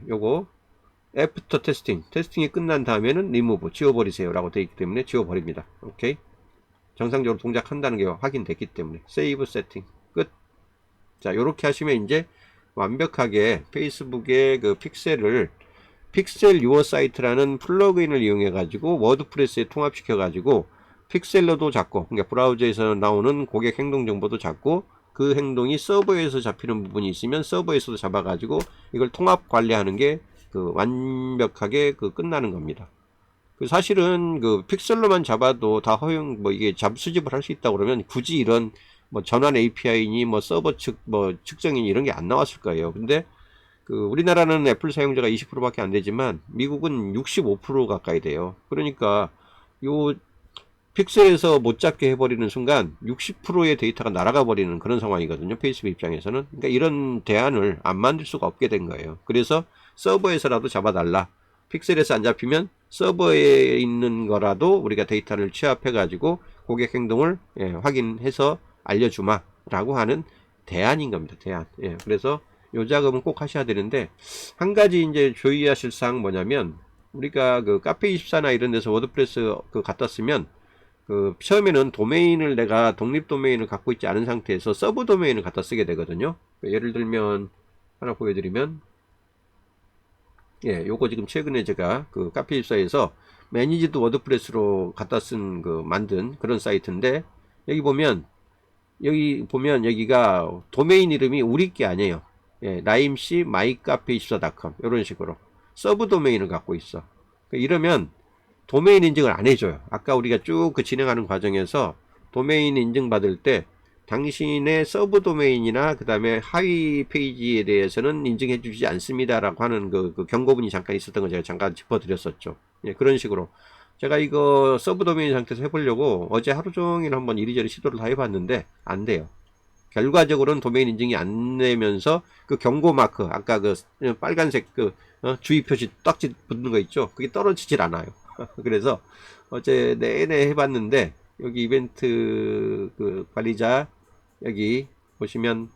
요거 애프터 테스팅이 끝난 다음에는 리무브, 지워버리세요 라고 되어 있기 때문에 지워버립니다. 오케이. 정상적으로 동작한다는 게 확인됐기 때문에 세이브 세팅 끝. 자, 요렇게 하시면 이제 완벽하게 페이스북의 그 픽셀 유어 사이트라는 플러그인을 이용해 가지고 워드프레스에 통합시켜 가지고 픽셀러도 잡고, 그러니까 브라우저에서 나오는 고객 행동 정보도 잡고, 그 행동이 서버에서 잡히는 부분이 있으면 서버에서도 잡아 가지고 이걸 통합 관리하는 게 그 완벽하게 그 끝나는 겁니다. 그 사실은 그 픽셀로만 잡아도 다 허용, 뭐 이게 수집을 할 수 있다고 그러면 굳이 이런 뭐 전환 API니 뭐 서버 측 뭐 측정이니 이런 게 안 나왔을 거예요. 근데 그 우리나라는 애플 사용자가 20%밖에 안 되지만 미국은 65% 가까이 돼요. 그러니까 요 픽셀에서 못 잡게 해버리는 순간 60%의 데이터가 날아가 버리는 그런 상황이거든요. 페이스북 입장에서는. 그러니까 이런 대안을 안 만들 수가 없게 된 거예요. 그래서 서버에서라도 잡아달라. 픽셀에서 안 잡히면 서버에 있는 거라도 우리가 데이터를 취합해 가지고 고객 행동을 확인해서 알려주마 라고 하는 대안인 겁니다. 대안. 그래서 요 작업은 꼭 하셔야 되는데, 한 가지 이제 주의하실 사항 뭐냐면, 우리가 그 카페24나 이런 데서 워드프레스 그 갖다 쓰면 그 처음에는 도메인을 내가 독립 도메인을 갖고 있지 않은 상태에서 서브 도메인을 갖다 쓰게 되거든요. 예를 들면 하나 보여드리면, 요거 지금 최근에 제가 그 카페24에서 매니지드 워드프레스로 갖다 쓴 그 만든 그런 사이트인데, 여기 보면 여기가 도메인 이름이 우리 게 아니에요. 라임씨 mycafe24.com 이런 식으로 서브 도메인을 갖고 있어. 이러면 도메인 인증을 안 해줘요. 아까 우리가 쭉 그 진행하는 과정에서 도메인 인증 받을 때 당신의 서브 도메인이나 그 다음에 하위 페이지에 대해서는 인증해 주지 않습니다 라고 하는 그 경고문이 잠깐 있었던 거 제가 잠깐 짚어드렸었죠. 그런 식으로 제가 이거 서브 도메인 상태에서 해보려고 어제 하루 종일 한번 이리저리 시도를 다 해봤는데 안 돼요. 결과적으로는 도메인 인증이 안 되면서 그 경고 마크, 아까 그 빨간색 그 주의 표시 딱지 붙는 거 있죠? 그게 떨어지질 않아요. 그래서 어제 내내 해봤는데, 여기 이벤트 그 관리자 여기 보시면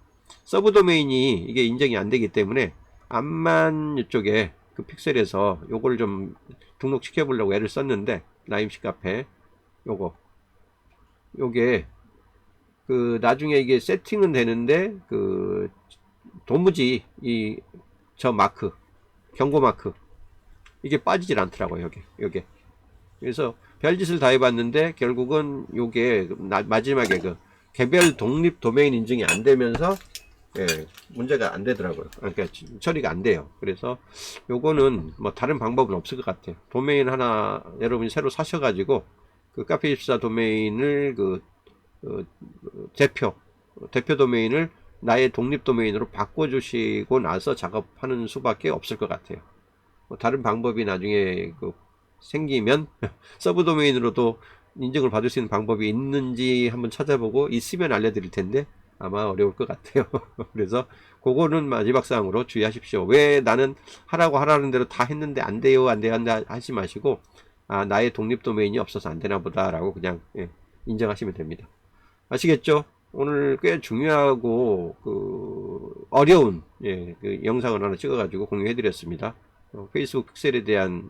서브 도메인이 이게 인정이 안 되기 때문에 암만 이쪽에 그 픽셀에서 요걸 좀 등록시켜 보려고 애를 썼는데, 라임씨 카페 요게 그 나중에 이게 세팅은 되는데 그 도무지 이 저 마크, 경고 마크 이게 빠지질 않더라고요. 요게 그래서 별짓을 다 해봤는데 결국은 요게 마지막에 그 개별 독립 도메인 인증이 안 되면서 문제가 안 되더라고요. 그러니까 처리가 안 돼요. 그래서 요거는 뭐 다른 방법은 없을 것 같아요. 도메인 하나 여러분이 새로 사셔가지고 그 카페24 도메인을 대표 도메인을 나의 독립 도메인으로 바꿔주시고 나서 작업하는 수밖에 없을 것 같아요. 뭐 다른 방법이 나중에 생기면 서브 도메인으로도 인증을 받을 수 있는 방법이 있는지 한번 찾아보고 있으면 알려드릴 텐데 아마 어려울 것 같아요. 그래서 그거는 마지막 사항으로 주의하십시오. 왜 나는 하라는 대로 다 했는데 안 돼요 하지 마시고, 나의 독립 도메인이 없어서 안 되나 보다 라고 그냥 인정하시면 됩니다. 아시겠죠? 오늘 꽤 중요하고 어려운 그 영상을 하나 찍어가지고 공유해드렸습니다. 페이스북 픽셀에 대한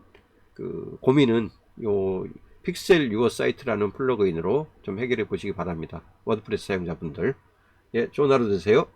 그 고민은 요 픽셀 유어 사이트라는 플러그인으로 좀 해결해 보시기 바랍니다. 워드프레스 사용자분들, 좋은 하루 되세요.